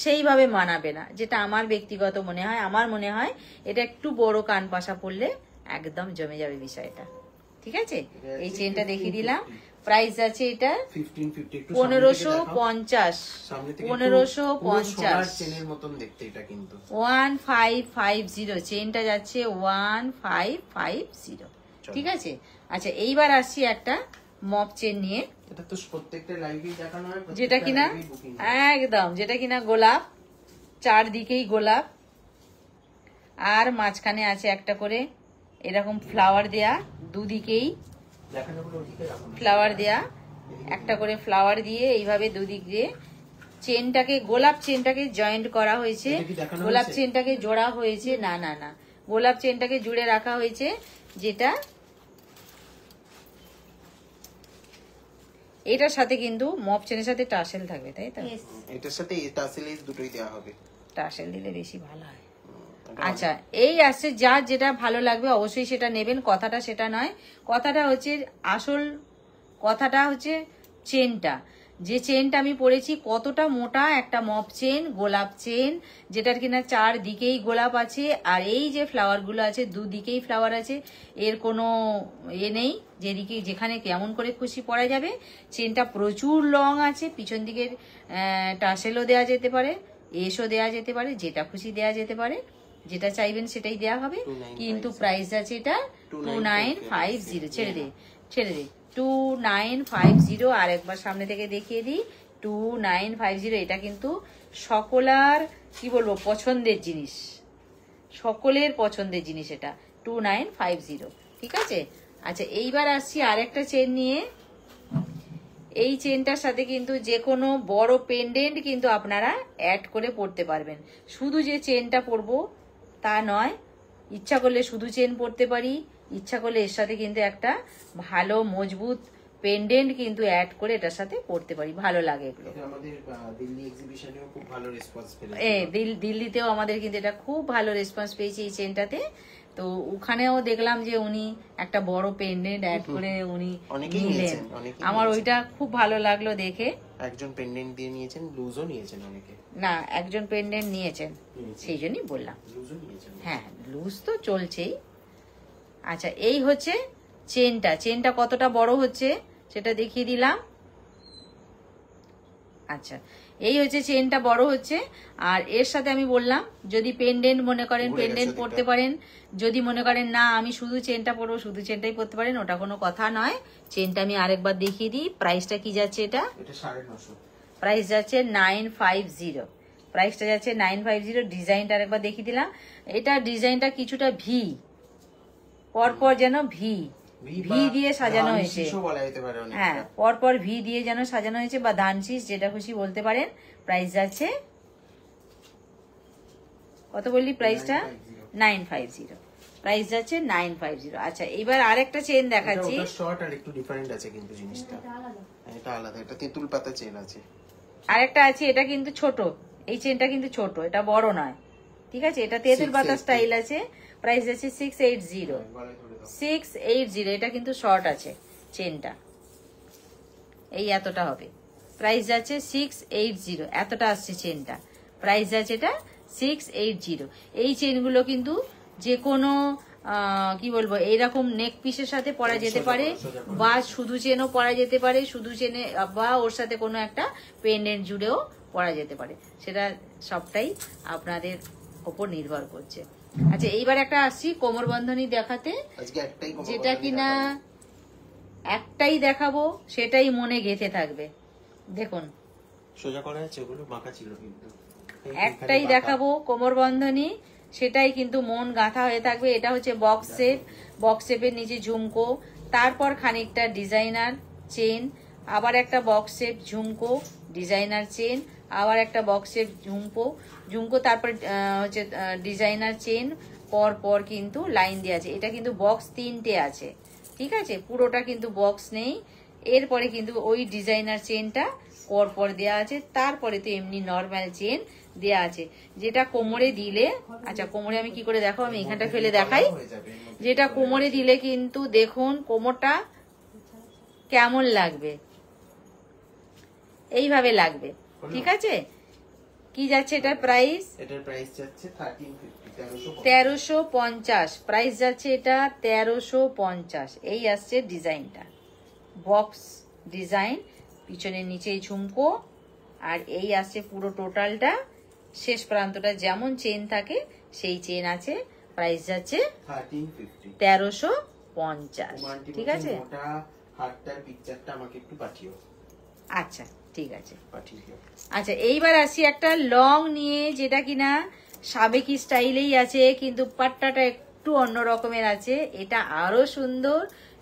সেইভাবে মানাবে না, যেটা আমার ব্যক্তিগত মনে হয়। আমার মনে হয় এটা একটু বড় কান পাশা পরলে একদম জমে যাবে বিষয়টা। ঠিক আছে, এই চেনটা দেখিয়ে দিলাম। প্রাইস আছে এটা 1550, 1550 চেনের মতন দেখতে এটা কিন্তু 1550 চেনটা যাচ্ছে 1550। ঠিক আছে। আচ্ছা এইবার আসছি একটা মপ চেন নিয়ে, এটা তো প্রত্যেকটা লাইভেই দেখানো হয়, যেটা কিনা একদম, যেটা কিনা গোলাপ, চারদিকেই গোলাপ, আর মাঝখানে আছে একটা করে এরকম ফ্লাওয়ার দেয়া, দুদিকেই ফ্লাওয়ার দেয়া, একটা করে ফ্লাওয়ার দিয়ে এইভাবে দুদিক দিয়ে চেনটাকে, গোলাপ চেনটাকে জয়েন্ট করা হয়েছে, গোলাপ চেনটাকে জোড়া হয়েছে, না না না, গোলাপ চেনটাকে জুড়ে রাখা হয়েছে, যেটা এটার সাথে কিন্তু মপ চেনের সাথে টাসেল থাকবে, তাই তো? এটার সাথে টাসেল দুটোই দেওয়া হবে, টাসেল দিলে বেশি ভালো হয়। আচ্ছা এই আসছে, যার যেটা ভালো লাগবে অবশ্যই সেটা নেবেন, কথাটা সেটা নয়। কথাটা হচ্ছে, আসল কথাটা হচ্ছে চেনটা, যে চেনটা আমি পরেছি কতটা মোটা একটা মপ চেন, গোলাপ চেন, যেটার কিনা চারদিকেই গোলাপ আছে, আর এই যে ফ্লাওয়ারগুলো আছে দুদিকেই ফ্লাওয়ার আছে, এর কোনো নেই, যেদিকে যেখানে কেমন করে খুশি পরা যাবে। চেনটা প্রচুর লং আছে, পিছন দিকের টাসেলও দেওয়া যেতে পারে, এসও দেওয়া যেতে পারে, যেটা খুশি দেওয়া যেতে পারে। যেটা চাইবেন সেটাই দেওয়া হবে, কিন্তু প্রাইস আছে এটা 2950। ছেড়ে দে 2950। আর একবার সামনে থেকে দেখিয়ে দিই 2950। এটা কিন্তু সকলার কি বলবো পছন্দের জিনিস, সকলের পছন্দের জিনিস এটা 2950। ঠিক আছে। আচ্ছা এইবার আসছি আরেকটা চেন নিয়ে। এই চেনটার সাথে কিন্তু যে কোনো বড় পেন্ডেন্ট কিন্তু আপনারা অ্যাড করে পরতে পারবেন। শুধু যে চেনটা পরবো তা নয়, ইচ্ছা করলে শুধু চেন পরতে পারি, ইচ্ছা করলে এর সাথে কিন্তু একটা ভালো মজবুত পেন্ডেন্ট কিন্তু অ্যাড করে এটার সাথে পরতে পারি, ভালো লাগে এগুলো। আমাদের দিল্লি এক্সিবিশনেও খুব ভালো রেসপন্স পেয়েছে। দিল্লিতেও আমাদের কিন্তু এটা খুব ভালো রেসপন্স পেয়েছে এই চেনটাতে। তো ওখানেও দেখলাম যে উনি একটা বড় পেন্ডেন্ট অ্যাড করে উনি নিলেন, আমার ওইটা খুব ভালো লাগলো দেখে। একজন পেন্ডেন্ট দিয়ে নিয়েছেন, লুজও নিয়েছেন অনেকে। না, একজন পেন্ডেন্ট নিয়েছেন, সেই জন্যই বললাম। হ্যাঁ, লুজ তো চলছেই। আচ্ছা এই হচ্ছে চেনটা কতটা বড় হচ্ছে সেটা দেখিয়ে দিলাম। আচ্ছা এই হচ্ছে চেনটা বড় হচ্ছে। আর এর সাথে আমি বললাম যদি পেন্ডেন্ট মনে করেন পেন্ডেন্ট পরতে পারেন, যদি মনে করেন না আমি শুধু চেনটা পরবো শুধু চেনটাই পরতে পারেন, ওটা কোনো কথা নয়। চেনটা আমি আরেকবার দেখিয়ে দিই। প্রাইসটা কি যাচ্ছে? এটা 950। প্রাইস যাচ্ছে 950। প্রাইসটা যাচ্ছে 950। ডিজাইনটা আরেকবার দেখিয়ে দিলাম। এটা ডিজাইনটা কিছুটা ভি, পরপর যেন ভি দিয়ে সাজানো হয়েছে। হ্যাঁ, পরপর ভি দিয়ে যেন সাজানো হয়েছে, বা ধানশিস যেটা খুশি বলতে পারেন। প্রাইস যাচ্ছে কত বললি? প্রাইসটা 950। প্রাইস যাচ্ছে 950। আচ্ছা এবার আরেকটা চেন দেখাচ্ছি। শর্ট আর একটু ডিফারেন্ট আছে কিন্তু জিনিসটা, এটা আলাদা, এটা তেঁতুল পাতা চেন আছে। আরেকটা আছে, এটা কিন্তু ছোট, এই চেনটা কিন্তু ছোট, এটা বড় নয়। ঠিক আছে, এটা তেঁতুল পাতা স্টাইল আছে। প্রাইস যাচ্ছে 680। 680। এটা কিন্তু শর্ট আছে চেনটা, এই এতটা হবে। প্রাইস যাচ্ছে 680। এতটা আসছে চেনটা, প্রাইস যাচ্ছে এটা 680। এই চেনগুলো কিন্তু যে কোনো কি বলবো এইরকম নেক পিসের সাথে পরা যেতে পারে, বা শুধু চেনও পরা যেতে পারে, শুধু চেনে বা ওর সাথে কোনো একটা পেন্ডেন্ট জুড়েও পরা যেতে পারে। সেটা সবটাই আপনাদের ওপর নির্ভর করছে। আচ্ছা এইবার একটা আসছি কোমর বন্ধনী দেখাতে, যেটা কিনা একটাই দেখাবো সেটাই মনে গেঁথে থাকবে। দেখুন সোজা করা আছে, ওগুলো বাঁকা ছিল কিন্তু একটাই দেখাবো কোমর বন্ধনী, সেটাই কিন্তু মন গাঁথা হয়ে থাকবে। এটা হচ্ছে বক্স শেপ, বক্স শেপের নিচে ঝুমকো, তারপর খানিকটা ডিজাইনার চেন, আবার একটা বক্স শেপ ঝুমকো ডিজাইনার চেন, আবার একটা বক্স শেপ ঝুমকো, তারপর হচ্ছে ডিজাইনার চেন, পর পর কিন্তু লাইন দেওয়া আছে। এটা কিন্তু বক্স 3টে আছে। ঠিক আছে, পুরোটা কিন্তু বক্স নেই। এরপরে কিন্তু ওই ডিজাইনার চেনটা পর পর দেওয়া আছে, তারপরে তো এমনি নর্মাল চেন দেওয়া আছে, যেটা কোমরে দিলে। আচ্ছা কোমরে আমি কি করে দেখো, আমি এখানটা ফেলে দেখাই। যেটা কোমরে দিলে কিন্তু দেখুন কোমরটা কেমন লাগবে, এইভাবে লাগবে। ঠিক আছে, কি যাচ্ছে এটার প্রাইস? এটার প্রাইস যাচ্ছে 1350। প্রাইস যাচ্ছে এটা 1350। এই আসছে ডিজাইনটা, বক্স ডিজাইন, পিছনের নিচে ঝুমকো, আর এই আসছে পুরো টোটালটা, শেষ প্রান্তটা যেমন চেন থাকে সেই চেন আছে। প্রাইস যাচ্ছে 1350। ঠিক আছে, হারটার পিকচারটা আমাকে একটু পাঠিও। আচ্ছা ঠিক আছে। আচ্ছা এইবার আসি একটা লং নিয়ে, যেটা কিনা সাবেকি স্টাইলেই আছে, কিন্তু পাট্টাটা একটু অন্য রকমের আছে। এটা আরো সুন্দর,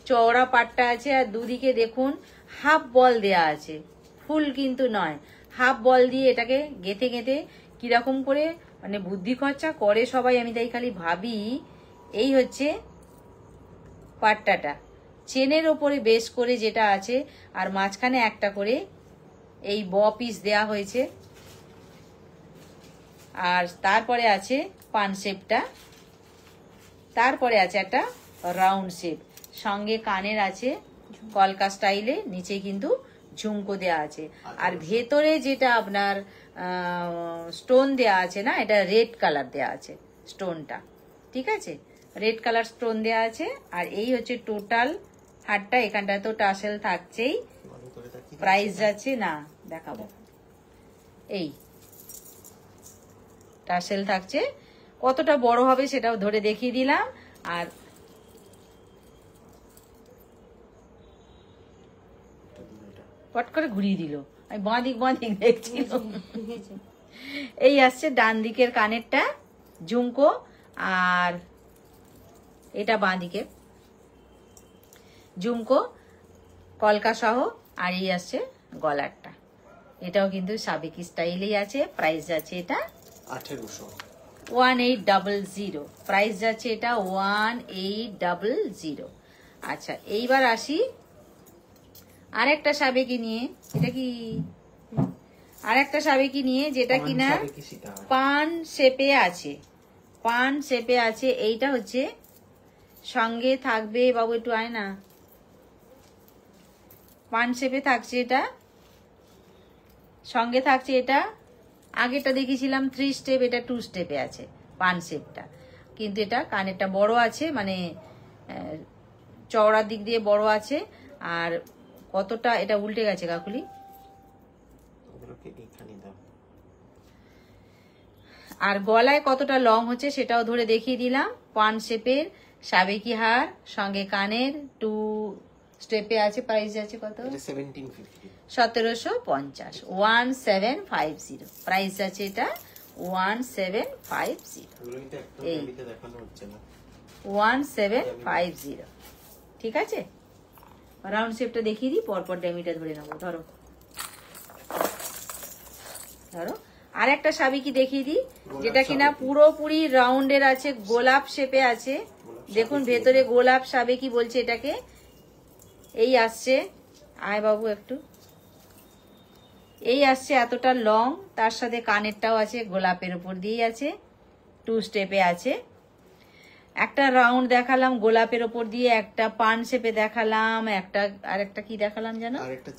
চওড়া পাট্টা আছে, আর দুদিকে দেখুন হাফ বল দেয়া আছে, ফুল কিন্তু নয়, হাফ বল দিয়ে এটাকে গেঁথে গেঁথে কিরকম করে মানে বুদ্ধি খরচা করে সবাই, আমি তাই খালি ভাবি। এই হচ্ছে পাট্টাটা, চেনের ওপরে বেশ করে যেটা আছে, আর মাঝখানে একটা করে এই পিস দেয়া হয়েছে, আর তারপরে আছে পান শেপটা, তারপরে আছে একটা রাউন্ড শেপ, সঙ্গে কানের আছে কলকা স্টাইলে, নিচে কিন্তু ঝুমকো দেয়া আছে। আর ভেতরে যেটা আপনার স্টোন দেয়া আছে না, এটা রেড কালার দেয়া আছে স্টোনটা। ঠিক আছে, রেড কালার স্টোন দেয়া আছে। আর এই হচ্ছে টোটাল হারটা, এখানটা তো টাসেল থাকছেই। প্রাইস যাচ্ছে না, দেখাবো, এই টাসেল থাকছে, কতটা বড় হবে সেটাও ধরে দেখিয়ে দিলাম। আর পট করে ঘুরিয়ে দিল, আমি বাঁ দিক দেখছিল। এই আসছে ডান দিকের কানেরটা ঝুমকো, আর এটা বাঁ দিকে ঝুমকো কলকা সহ, আর এই আসছে গলারটা। এটাও কিন্তু সাবেকি স্টাইলেই আছে। প্রাইস যাচ্ছে এটা 1800। প্রাইস যাচ্ছে এটা 1800। আচ্ছা, এইবার আসি আরেকটা সাবেকি নিয়ে। এটা কি আরেকটা সাবেকি নিয়ে, যেটা কিনা পান শেপে আছে। পান শেপে আছে। এইটা হচ্ছে সঙ্গে থাকবে, বাবু একটু আয় না, পান শেপে থাকছে, এটা সঙ্গে থাকছে। এটা আগেটা দেখেছিলাম 3 স্টেপ, এটা 2 স্টেপে আছে পান শেপটা। কিন্তু এটা কানেরটা বড় আছে, মানে চওড়ার দিক দিয়ে বড় আছে। আর কতটা, এটা উল্টে গেছে কাকুলি। আর গলায় কতটা লং হচ্ছে সেটাও ধরে দেখিয়ে দিলাম। পান শেপের সাবেকি হার, সঙ্গে কানের 2 স্টেপে আছে। প্রাইস আছে কত? 1750। 1750 প্রাইস আছে এটা 1750। 1750, ঠিক আছে। রাউন্ড শেপটা দেখিয়ে দিই, পরপর ড্যামিটা ধরে নেবো। ধরো ধরো আর একটা সাবেকি দেখিয়ে দিই, যেটা কিনা পুরোপুরি রাউন্ডের আছে, গোলাপ শেপে আছে। দেখুন ভেতরে গোলাপ সাবেকি বলছে এটাকে। এই আসছে, আয় বাবু একটু, এই আসছে এতটা লং, তার সাথে কানেরটাও আছে, গোলাপের উপর দিয়েই আছে, 2 স্টেপে আছে। একটা রাউন্ড দেখালাম গোলাপের উপর দিয়ে, একটা পান শেপে দেখালাম, আরেকটা কি দেখালাম জানো, আরেকটা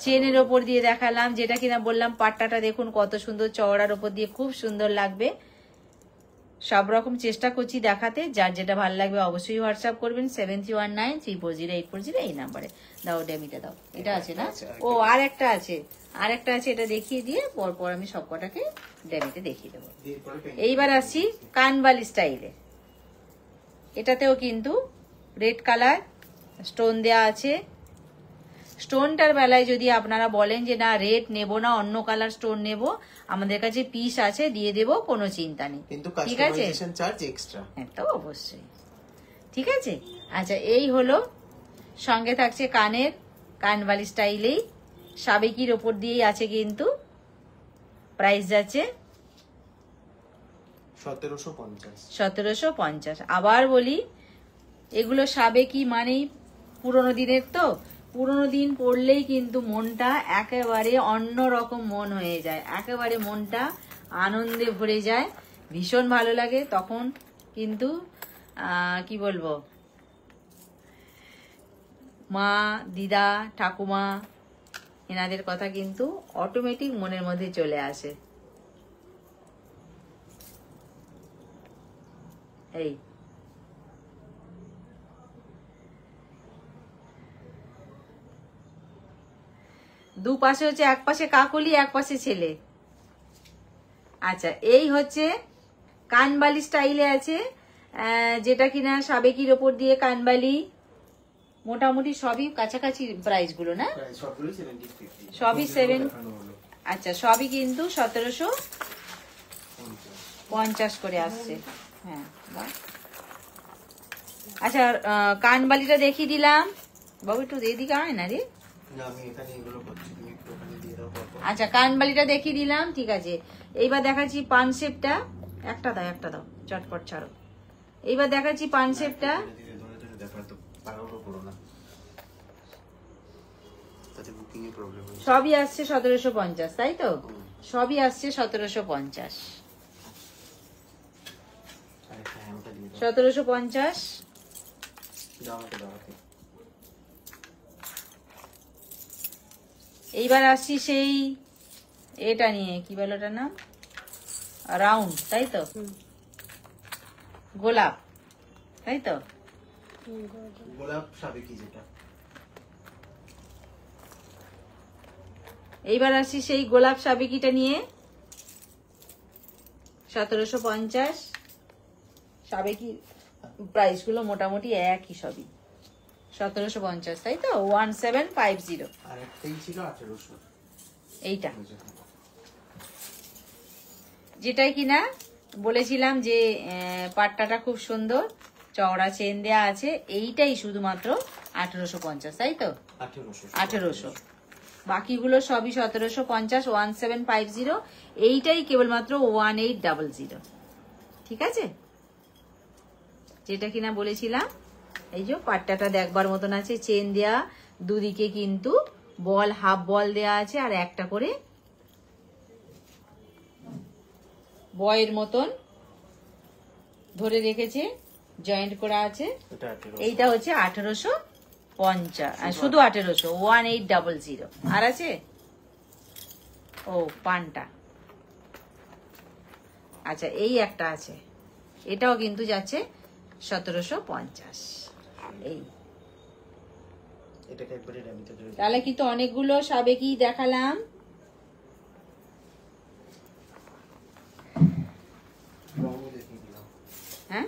চেনের উপর দিয়ে দেখালাম, যেটা কিনা বললাম পাট্টাটা দেখুন কত সুন্দর, চওড়ার উপর দিয়ে খুব সুন্দর লাগবে। সব রকম চেষ্টা করছি দেখাতে। যার যেটা ভালো লাগবে অবশ্যই হোয়াটসঅ্যাপ করবেন 7319340840 এই নাম্বারে। দাও ডেমিটা দাও, এটা আছে না? ও আরেকটা আছে, এটা দেখিয়ে দিয়ে পরপর আমি সব কটাকে ডেমিতে দেখিয়ে দেবো। এইবার আসছি কানবালি স্টাইলে। এটাতেও কিন্তু রেড কালার স্টোন দেওয়া আছে। স্টোনটার বেলায় যদি আপনারা বলেন যে না রেড নেব না, অন্য কালার স্টোন নেব, আমাদের কাছে পিস আছে, দিয়ে দেব, কোনো চিন্তা নেই, ঠিক আছে। হ্যাঁ, তো অবশ্যই, ঠিক আছে। আচ্ছা, এই হলো, সঙ্গে থাকছে কানের, কানবালি স্টাইলেই সাবেকির ওপর দিয়েই আছে কিন্তু। প্রাইস যাচ্ছে 1750। আবার বলি, এগুলো সাবেকি মানেই পুরোনো দিনের, তো পুরোনো দিন পড়লেই কিন্তু মনটা একেবারে অন্যরকম মন হয়ে যায়, একেবারে মনটা আনন্দে ভরে যায়, ভীষণ ভালো লাগে। তখন কিন্তু কি বলবো, মা, দিদা, ঠাকুমা এনাদের কথা কিন্তু অটোমেটিক মনের মধ্যে চলে আসে। এই দুপাশে হচ্ছে, এক পাশে কাকলি, এক পাশে ছেলে। আচ্ছা, এই হচ্ছে কানবালি স্টাইলে আছে, যেটা কিনা সাবেকির ওপর দিয়ে কানবালি। মোটামুটি সবই কাছাকাছি প্রাইস গুলো, না সবই 7। আচ্ছা, সবই কিন্তু 1750 করে আসছে। হ্যাঁ, আচ্ছা, কানবালিটা দেখিয়ে দিলাম। বাবু একটু এদিকে আয় না রে। আচ্ছা, কানবালিটা দেখিয়ে দিলাম, ঠিক আছে। এইবার দেখাচ্ছি পান শেপটা। একটা দাও চটপট ছাড়ো। এইবার দেখাচ্ছি পান শেপটা। সবই আসছে 1750, তাই তো? সবই আসছে 1750। 1750। এইবার আসছি সেই এটা নিয়ে, কি বলো ওটার নাম, রাউন্ড, তাই তো? গোলাপ, তাই তো? গোলাপ সাবেকি যেটা। এইবার আসছি সেই গোলাপ সাবেকিটা নিয়ে, 1750। সাবেকি প্রাইসগুলো মোটামুটি একই সবই। 1750, তাই তো? 1750। আর একটাই ছিল 1800, এইটা যেটাই কিনা বলেছিলাম যে পাট্টাটা খুব সুন্দর, চওড়া চেন দেয়া আছে, এইটাই শুধুমাত্র 1850, তাই তো? 1800। বাকিগুলো সবই 1750, 1750। এইটাই কেবলমাত্র 1800। ঠিক আছে, যেটা কিনা বলেছিলাম। এই যে পাট্টাটা দেখবার মতন আছে, চেন দেয়া, দুদিকে কিন্তু বল, হাফ বল দেয়া আছে, আর একটা করে বয়ের মতন ধরে রেখেছে, জয়েন্ট করা আছে। এইটা হচ্ছে 1850, শুধু 1800, 1800। আর আছে ও পানটা, আচ্ছা এই একটা আছে, এটাও কিন্তু যাচ্ছে 1750। এই এটাকে একবারে ডামিতে ধরে, তাহলে কিন্তু অনেকগুলো সাবেকি দেখালাম। হ্যাঁ,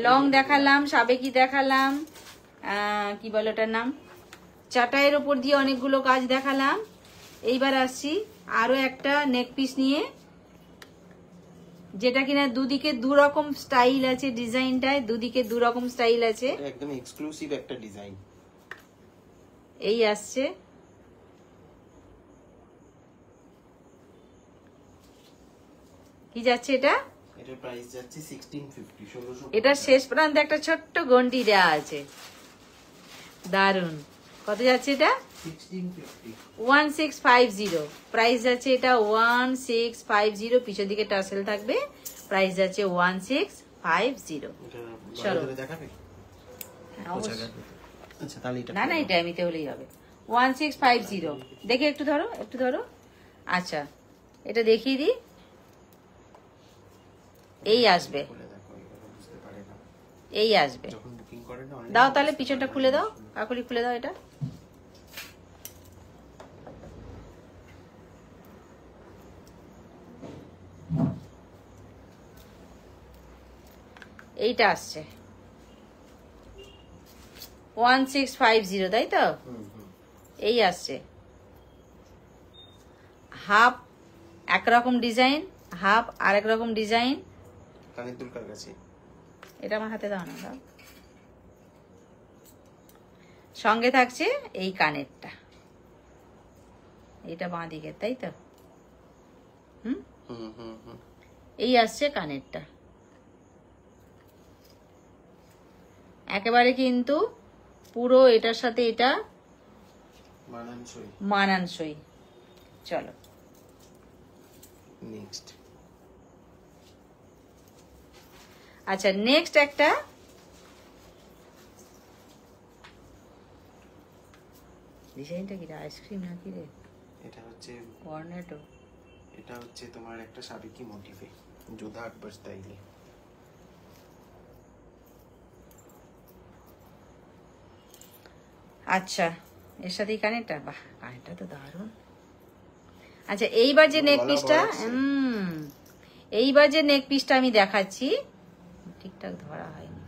লং দেখালাম, সাবেকি দেখালাম, কি বলে ওটার নাম, চাটাইয়ের ওপর দিয়ে অনেকগুলো কাজ দেখালাম। এইবার আসছি আরো একটা নেক পিস নিয়ে, যেটা কিনা দুদিকে দু রকম স্টাইল আছে, ডিজাইনটায় দুদিকে দু রকম স্টাইল আছে, একদম এক্সক্লুসিভ একটা ডিজাইন। এই আসছে, কি যাচ্ছে এটা? এটার প্রাইস যাচ্ছে 1650, 1650। এটা শেষ প্রান্তে একটা ছোট্ট গন্ডি দেওয়া আছে, দারুন। কত যাচ্ছে এটা? 1650, 1650। প্রাইস যাচ্ছে এটা 1650। পিছন দিকে টাসেল থাকবে, প্রাইস যাচ্ছে 1650। চলো দেখাবে। হ্যাঁ, অবশ্যই। আচ্ছা তাহলে এটা না না, এটা এমনিতে হলেই হবে। 1650 দেখে একটু ধরো, একটু ধরো। আচ্ছা এটা দেখিয়ে দিই, এই আসবে, এই আসবে। যখন বুকিং করে না, দাও তাহলে পিছনটা খুলে দাও, কাকুলি খুলে দাও এটা। এইটা আসছে 1650, তাই তো? এই আসছে হাফ একরকম ডিজাইন, হাফ আরেক রকম ডিজাইন। কানের দুল কার কাছে? এটা আমার হাতে দাও না, দাও। সঙ্গে থাকছে এই কানেরটা, এটা বাঁ দিকে, তাই তো? হুম, এই আসছে কানেরটা, একেবারে কিন্তু পুরো এটার সাথে এটা মানানসই। চলো নেক্সট। আচ্ছা নেক্সট একটা, ডিজাইনটা কি রে, আইসক্রিম নাকি রে? এটা হচ্ছে কর্নেটো। এটা হচ্ছে তোমার একটা সাবেকি মোটিভে, যোধা আকবর স্টাইলে। আচ্ছা এর সাথেই কানেরটা, বাহ কানেরটা তো দারুণ। আচ্ছা এইবার যে নেক পিসটা, এইবার যে নেক পিসটা আমি দেখাচ্ছি, ঠিকঠাক ধরা হয়নি।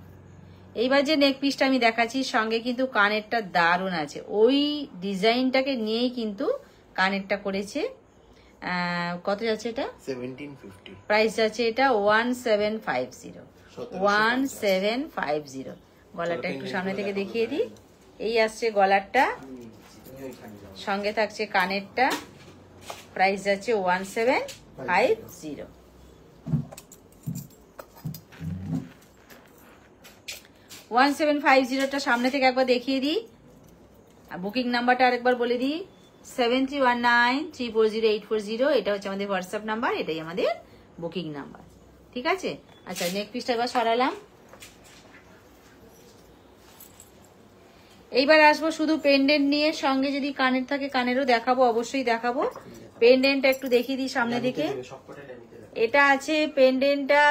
এইবার যে নেক পিসটা আমি দেখাচ্ছি, সঙ্গে কিন্তু কানেরটা দারুণ আছে, ওই ডিজাইনটাকে নিয়েই কিন্তু কানেরটা করেছে। কত যাচ্ছে এটা? 1750। প্রাইস যাচ্ছে এটা 1750, 1750। গলাটা একটু সামনে থেকে দেখিয়ে দিই, এই আসছে গলারটা, সঙ্গে থাকছে কানেরটা, প্রাইস যাচ্ছে 1750। 1750টা সামনে থেকে একবার দেখিয়ে দিই, আর বুকিং নাম্বারটা আরেকবার বলে দিই, 7319340840। এটা হচ্ছে আমাদের হোয়াটসঅ্যাপ নাম্বার, এটাই আমাদের বুকিং নাম্বার। ঠিক আছে, আচ্ছা নেক পিসটা এবার সরালাম। এইবার আসবো শুধু পেন্ডেন্ট নিয়ে, সঙ্গে যদি কানের থাকে কানেরও দেখাবো, অবশ্যই দেখাবো। পেন্ডেন্টটা একটু দেখিয়ে দিই সামনে দিকে। এটা আছে পেন্ডেন্টটা,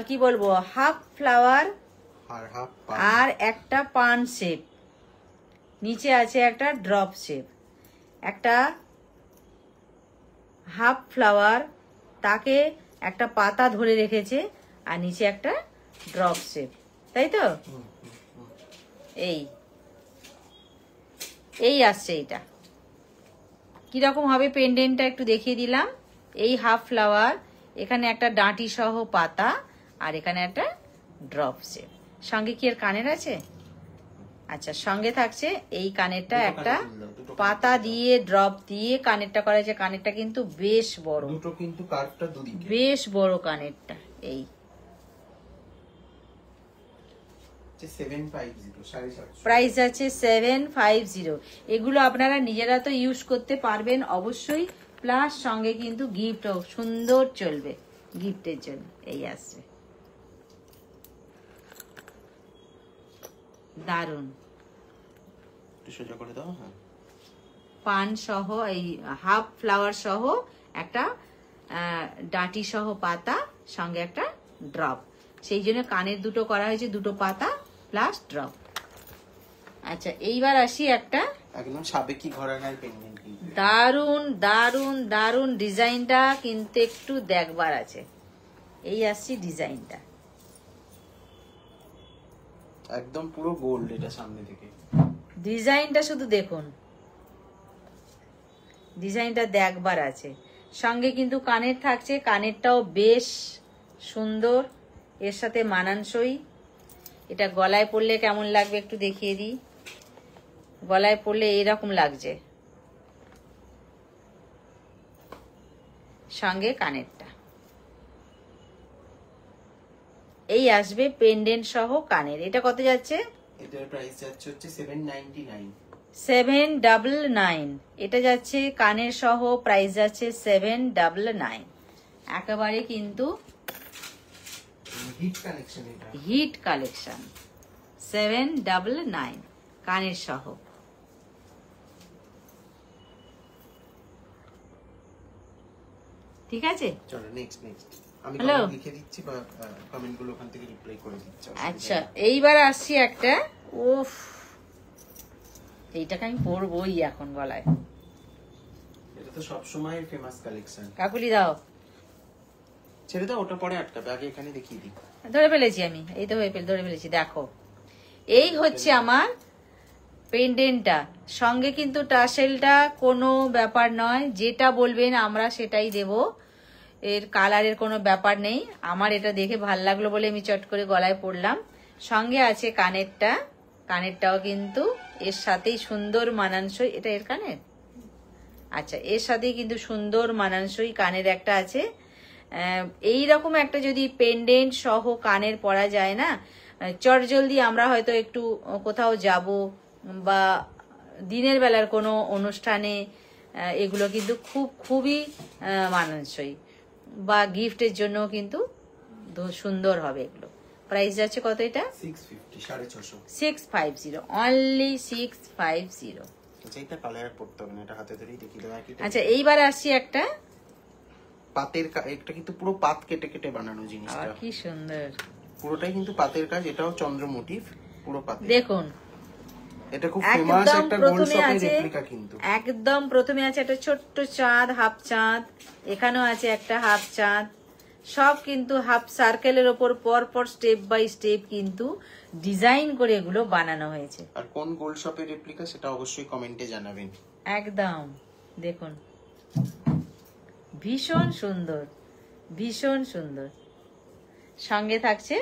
কি বলবো, হাফ ফ্লাওয়ার আর একটা পান শেপ, নিচে আছে একটা ড্রপ শেপ, একটা হাফ ফ্লাওয়ার, তাকে একটা পাতা ধরে রেখেছে, আর নিচে একটা ড্রপ শেপ, তাই তো? এই আসছে এইটা। কিরকম হবে পেন্ডেন্টটা একটু দেখিয়ে দিলাম। এই হাফ ফ্লাওয়ার, এখানে একটা ডাঁটি সহ পাতা, আর এখানে একটা ড্রপ শেপ। সঙ্গে কি এর কানের আছে? আচ্ছা, সঙ্গে থাকছে এই কানেরটা, একটা পাতা দিয়ে ড্রপ দিয়ে কানেরটা করা হয়েছে। কানেরটা কিন্তু বেশ বড়, দুটো কিন্তু কার্ভটা দুদিকে বেশ বড় কানেরটা। এই 750 প্রাইস আছে 750। এগুলো আপনারা নিজেরা তো ইউজ করতে পারবেন অবশ্যই, প্লাস সঙ্গে কিন্তু গিফটও সুন্দর চলবে গিফটের জন্য। এই আসছে, দারুন। একটু সোজা করে দাও। হ্যাঁ, পান সহ, এই হাফ ফ্লাওয়ার সহ একটা ডাঁটি সহ পাতা, সঙ্গে একটা ড্রপ। সেই জন্য কানের দুটো করা হয়েছে, দুটো পাতা প্লাস ড্রপ। আচ্ছা, এইবার আসি একটা একদম সাবেকি ঘরানার পেন্ডেন্ট। দারুন দারুন দারুন ডিজাইনটা কিন্তু একটু দেখবার আছে। এই আসছি ডিজাইনটা, একদম পুরো গোল্ড, এটা সামনে থেকে ডিজাইনটা শুধু দেখুন, ডিজাইনটা দেখবার আছে। সঙ্গে কিন্তু কানের থাকছে, কানেরটাও বেশ সুন্দর, এর সাথে মানানসই। এটা গলায় পরলে কেমন লাগবে একটু দেখিয়ে দিই। গলায় পরলে এইরকম লাগছে, সঙ্গে কানেরটা। এই আসবে পেন্ডেন্ট সহ কানের। এটা কত যাচ্ছে? এটার প্রাইস যাচ্ছে হচ্ছে 799। 799। এটা যাচ্ছে কানের সহ, প্রাইস যাচ্ছে 799। একেবারে কিন্তু হিট কালেকশন, এটা হিট কালেকশন। 799 কানের সহ। ঠিক আছে, চলো নেক্সট। আমি হ্যালো, লিখে দিচ্ছি বা কমেন্ট গুলো ওখান থেকে রিপ্লাই করে দিচ্ছি। আচ্ছা এইবার আসছি একটা, উফ, এইটাকে আমি পরবই এখন গলায়। এটা তো সব সময় ফেমাস কালেকশন। কাকুলি দাও, ছেড়ে দাও, ওটা পরে আটকাবে, আগে এখানে দেখিয়ে দিই। ধরে ফেলেছি আমি, এই তো ধরে ফেলেছি। দেখো, এই হচ্ছে আমার পেন্ডেন্টটা। সঙ্গে কিন্তু টাসেলটা কোনো ব্যাপার নয়, যেটা বলবেন আমরা সেটাই দেব। এর কালারের কোনো ব্যাপার নেই। আমার এটা দেখে ভাল লাগলো বলে আমি চট করে গলায় পরলাম। সঙ্গে আছে কানেরটা, কানেরটাও কিন্তু এর সাথেই সুন্দর মানানসই। এটা এর কানের, আচ্ছা, এর সাথেই কিন্তু সুন্দর মানানসই কানের একটা আছে। এইরকম একটা যদি পেন্ডেন্ট সহ কানের পরা যায় না, চটজলদি আমরা হয়তো একটু কোথাও যাব বা দিনের বেলার কোনো অনুষ্ঠানে, এগুলো কিন্তু খুবই মানানসই, বা গিফটের জন্য কিন্তু সুন্দর হবে এগুলো। প্রাইস যাচ্ছে কত এটা? 650, 650। 650, অনলি 650। আচ্ছা, এটা কালার পড়তে হবে না, এটা হাতে ধরেই দেখিয়ে দেবো। আচ্ছা, এইবার আসছি একটা পাতের, একটা কিন্তু পুরো পাত কেটে কেটে বানানো জিনিসটা, কি সুন্দর। পুরোটাই কিন্তু পাতের কাজ। এটাও চন্দ্র মোটিভ, পুরো পাতে। দেখুন, এটা খুব ফেমাস একটা গোল্ড শপের রেপ্লিকা কিন্তু। একদম প্রথমে আছে একটা ছোট্ট চাঁদ, হাফ চাঁদ। এখানেও আছে একটা হাফ চাঁদ। সব কিন্তু হাফ সার্কেলের ওপর পর পর স্টেপ বাই স্টেপ কিন্তু ডিজাইন করে এগুলো বানানো হয়েছে। আর কোন গোল্ড শপের রেপ্লিকা সেটা অবশ্যই কমেন্টে জানাবেন। একদম দেখুন, ভীষণ সুন্দর, ভীষণ সুন্দর। সঙ্গে থাকছে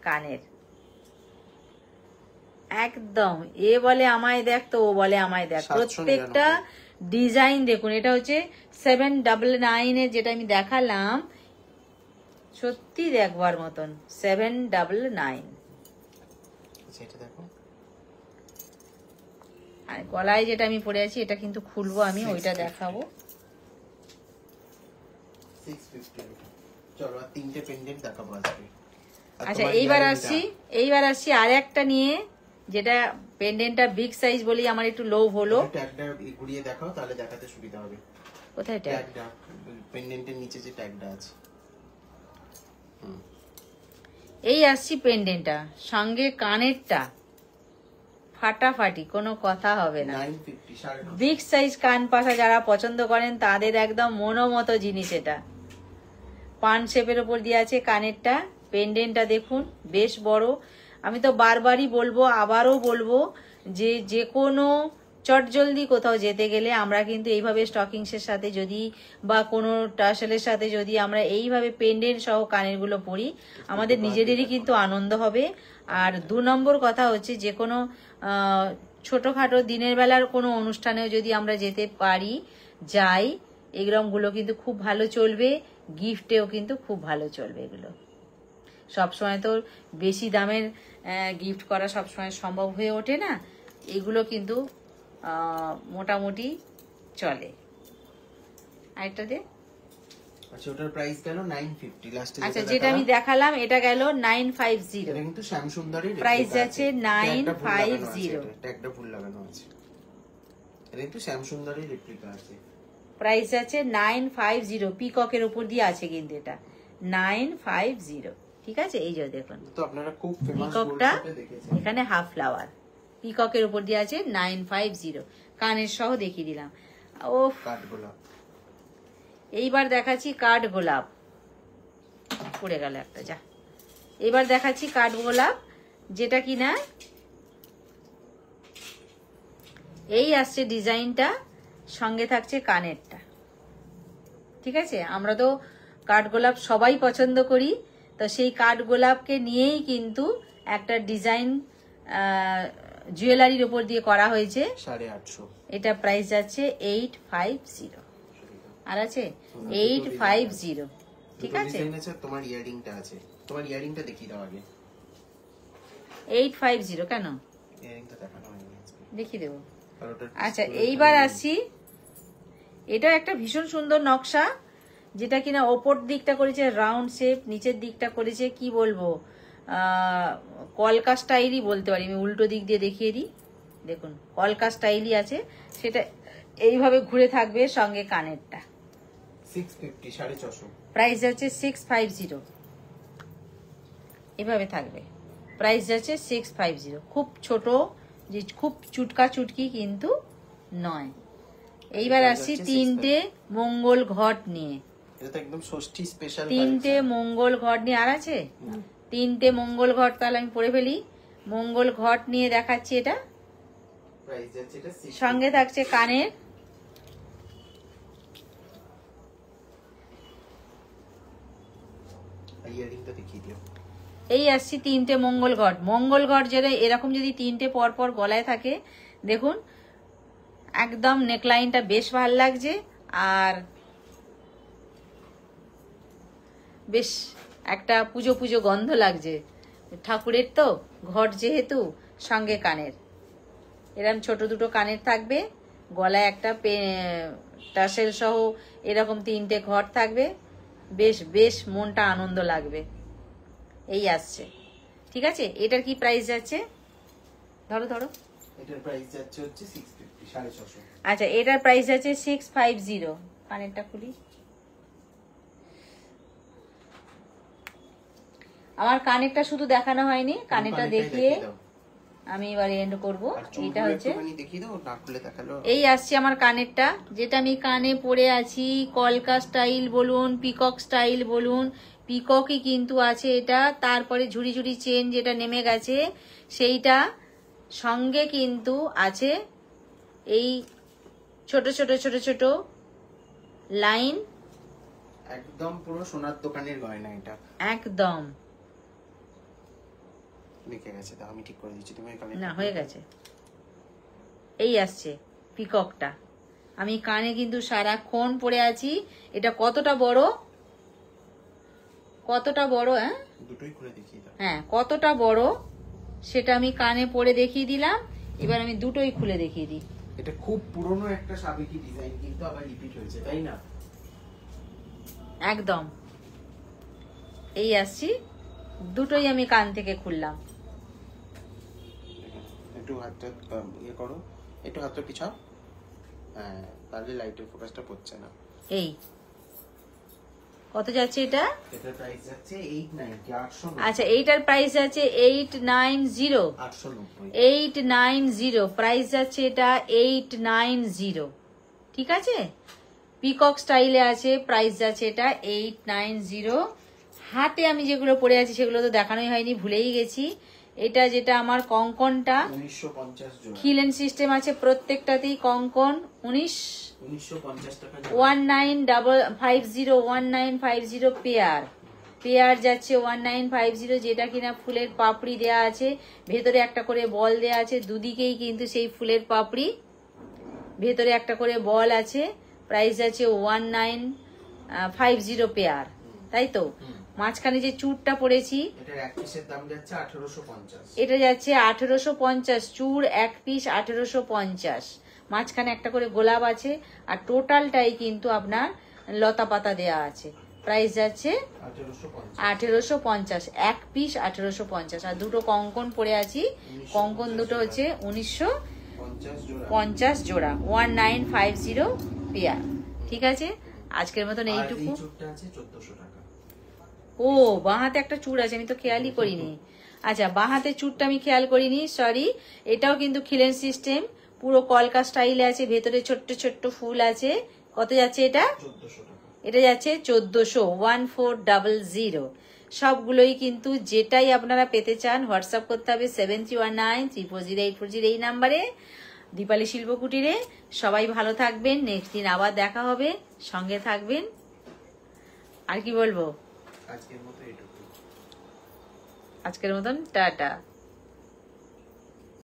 কানের। একদম, এ বলে আমায় দেখ তো ও বলে আমায় দেখ, প্রত্যেকটা ডিজাইন দেখুন। এটা হচ্ছে 799 এর, যেটা আমি দেখালাম, সত্যি দেখবার মতন। 799। এটা দেখো, আর গলায় যেটা আমি পরে আছি এটা কিন্তু খুলবো আমি, ওইটা দেখাবো। 650। চলো আর তিনটে পেন্ডেন্ট দেখাবো আজকে। আচ্ছা, এইবার আসছি আর একটা নিয়ে, যেটা পেন্ডেন্টটা বিগ সাইজ বলি আমার একটু লোভ হলো। ট্যাগটা ঘুরিয়ে দেখাও, তাহলে দেখাতে সুবিধা হবে। কোথায় ট্যাগ? ট্যাগটা পেন্ডেন্টের নিচে যে ট্যাগটা আছে। এই আসছি পেন্ডেন্টটা, সঙ্গে কানেরটা ফাটাফাটি, কোনো কথা হবে না। 950। বিগ সাইজ কান পাশা যারা পছন্দ করেন তাদের একদম মনোমতো জিনিস। এটা পান শেপের ওপর দিয়ে আছে কানেরটা, পেন্ডেন্টটা দেখুন বেশ বড়। আমি তো বারবারই বলবো, আবারও বলবো যে যে কোনো চটজলদি কোথাও যেতে গেলে আমরা কিন্তু এইভাবে স্টকিংসের সাথে যদি বা কোনো টাসেলের সাথে যদি আমরা এইভাবে পেন্ডেন্ট সহ কানেরগুলো পরি, আমাদের নিজেদেরই কিন্তু আনন্দ হবে। আর 2 নম্বর কথা হচ্ছে যে কোনো ছোটখাটো দিনের বেলার কোনো অনুষ্ঠানেও যদি আমরা যেতে পারি যাই, এরকমগুলো কিন্তু খুব ভালো চলবে, গিফটেও কিন্তু খুব ভালো চলবে। এগুলো সবসময় তো বেশি দামের গিফট করা সবসময় সম্ভব হয়ে ওঠে না, এগুলো কিন্তু মোটামুটি চলে। আরেকটা দে। আচ্ছা, ওটার প্রাইস গেল 950 লাস্টে। আচ্ছা, যেটা আমি দেখালাম এটা গেল 950। এটা কিন্তু শ্যামসুন্দরী প্রাইস আছে 950। ট্যাগটা ফুল লাগানো আছে। এটা কিন্তু শ্যামসুন্দরী রেপ্লিকা আছে। প্রাইস আছে 950, পিককের উপর দিয়ে আছে কিন্তু এটা 950। ঠিক আছে, এই যে দেখুন তো আপনারা খুব ফেমাস পিককটা গোল্ড দেখেছেন, এখানে হাফ ফ্লাওয়ার পিককের উপর দিয়ে আছে 950, কানের সহ দেখিয়ে দিলাম। ও কাঠগোলাপ। এইবার দেখাচ্ছি কাঠ গোলাপ, পড়ে গেল একটা, যা। এবার দেখাচ্ছি কাঠ গোলাপ, যেটা কিনা এই আসছে ডিজাইনটা, সঙ্গে থাকছে কানেরটা। ঠিক আছে, আমরা তো কাঠগোলাপ সবাই পছন্দ করি, তো সেই কাঠগোলাপকে নিয়েই কিন্তু একটা ডিজাইন জুয়েলারির উপর দিয়ে করা হয়েছে। 850। এটা প্রাইস যাচ্ছে 850। আর আছে 850। ঠিক আছে, তোমার ইয়ারিংটা আছে, তোমার ইয়ারিংটা দেখিয়ে দাও আগে। 850 কেন ইয়ারিংটা দেখানো হয়নি, দেখিয়ে দেবো। আর ওটা আচ্ছা, এইবার আসছি, এটা একটা ভীষণ সুন্দর নকশা, যেটা কিনা ওপর দিকটা করেছে রাউন্ড শেপ, নিচের দিকটা করেছে কি বলবো কলকা স্টাইলই বলতে পারি, আমি উল্টো দিক দিয়ে দেখিয়ে দিই। দেখুন কলকা স্টাইলই আছে, সেটা এইভাবে ঘুরে থাকবে, সঙ্গে কানেরটা। 650, 450। প্রাইস যাচ্ছে 650, এভাবে থাকবে। প্রাইস যাচ্ছে 650, খুব ছোট, যে খুব চুটকা চুটকি কিন্তু নয়। এইবার আসছি 3টে মঙ্গল ঘট নিয়ে। এটা তো একদম ষষ্ঠী স্পেশাল। 3টে মঙ্গল ঘট নিয়ে, আর আছে 3টে মঙ্গল ঘট, তাহলে আমি পরে ফেলি। মঙ্গল ঘট নিয়ে দেখাচ্ছি, এটা প্রাইস যাচ্ছে এটা 650। সঙ্গে থাকছে কানের। ইয়ারিংটা দেখিয়ে দিও। এই আসছি 3টে মঙ্গল ঘট। মঙ্গল ঘট যেটা এরকম যদি 3টে পর পর গলায় থাকে, দেখুন একদম নেকলাইনটা বেশ ভালো লাগছে, আর বেশ একটা পুজো পুজো গন্ধ লাগছে। ঠাকুরের তো ঘট যেহেতু, সঙ্গে কানের, এরকম ছোট দুটো কানের থাকবে, গলায় একটা টাসেল সহ এরকম 3টে ঘট থাকবে, বেশ বেশ মনটা আনন্দ লাগবে। এই আসছে। ঠিক আছে, এটার কি প্রাইস যাচ্ছে? ধরো ধরো। এটার প্রাইস যাচ্ছে হচ্ছে 650, 650। আচ্ছা, এটার প্রাইস যাচ্ছে 650। কানেরটা খুলি। আমার কানেরটা শুধু দেখানো হয়নি, কানেরটা দেখিয়ে আমি এবার এন্ড করব। এটা হচ্ছে দেখিয়ে দাও, না খুলে দেখালো। এই আসছে আমার কানেরটা, যেটা আমি কানে পরে আছি। কলকা স্টাইল বলুন, পিকক স্টাইল বলুন, পিককই কিন্তু আছে এটা। তারপরে ঝুড়ি ঝুড়ি চেন যেটা নেমে গেছে সেইটা, সঙ্গে কিন্তু আছে এই ছোট ছোট ছোট ছোট লাইন, একদম পুরো সোনার দোকানের গয়না। এটা একদম বেঁকে গেছে, তা আমি ঠিক করে দিচ্ছি, তুমি না হয়ে গেছে। এই আসছে পিককটা, আমি কানে কিন্তু সারাক্ষণ পরে আছি। এটা কতটা বড়, কতটা বড়, হ্যাঁ দুটোই খুলে দেখিয়ে দাও। হ্যাঁ কতটা বড় সেটা আমি কানে পরে দেখিয়ে দিলাম। এবার আমি দুটোই খুলে দেখিয়ে দিই। এটা খুব পুরনো একটা সাবেকি ডিজাইন, কিন্তু আবার রিপিট হয়েছে, তাই না? একদম। এই আসছি, দুটোই আমি কান থেকে খুললাম। একটু হাতটা ইয়ে করো, একটু হাতটা পিছাও, হ্যাঁ, তাহলে লাইটের ফোকাসটা পড়ছে না। এই কত যাচ্ছে এটা? এটার প্রাইস যাচ্ছে 890, 890। আচ্ছা, এইটার প্রাইস যাচ্ছে 890, 890 প্রাইস যাচ্ছে এটা 890। ঠিক আছে, পিকক স্টাইলে আছে, প্রাইস যাচ্ছে এটা 890। হাটে আমি যেগুলো পরে আছি সেগুলো তো দেখানোই হয়নি, ভুলেই গেছি। এটা যেটা আমার কঙ্কনটা 1950 জোড়া, খিলেন সিস্টেম আছে প্রত্যেকটাতেই কঙ্কন। 1950 টাকা জোড়া। 1950 পেয়ার, পেয়ার যাচ্ছে 1950, যেটা কিনা ফুলের পাপড়ি দেয়া আছে, ভেতরে একটা করে বল দেয়া আছে, দুদিকেই কিন্তু সেই ফুলের পাপড়ি, ভেতরে একটা করে বল আছে। প্রাইস আছে 1950 পেয়ার, তাই তো। মাঝখানে যে চুরটা পড়েছি এটার এক পিসের দাম যাচ্ছে 1850। এটা যাচ্ছে 1850, চুর এক পিস 1850, মাঝখানে একটা করে গোলাপ আছে, আর টোটালটাই কিন্তু আপনার লতা পাতা দেয়া আছে। প্রাইস যাচ্ছে 1850, এক পিস 1850। আর দুটো কঙ্কন পরে আছি, কঙ্কন দুটো হচ্ছে 1950 জোড়া, 1950 পেয়ার। ঠিক আছে, আজকের মতন এইটুকু। ও বাঁ হাতে একটা চূড় আছে, আমি তো খেয়ালই করিনি। আচ্ছা, বাঁ হাতে চূড়টা আমি খেয়াল করিনি, সরি। এটাও কিন্তু খিলেন সিস্টেম, পুরো কলকা স্টাইলে আছে, ভেতরে ছোট্ট ছোট্ট ফুল আছে। কত যাচ্ছে এটা? এটা যাচ্ছে 1400, 1400। সবগুলোই কিন্তু যেটাই আপনারা পেতে চান হোয়াটসঅ্যাপ করতে হবে 7319340840 এই নাম্বারে, দীপালি শিল্প কুটিরে। সবাই ভালো থাকবেন, নেক্সট দিন আবার দেখা হবে, সঙ্গে থাকবেন। আর কি বলবো, আজকের মতো এটুকু। আজকের মতন টাটা।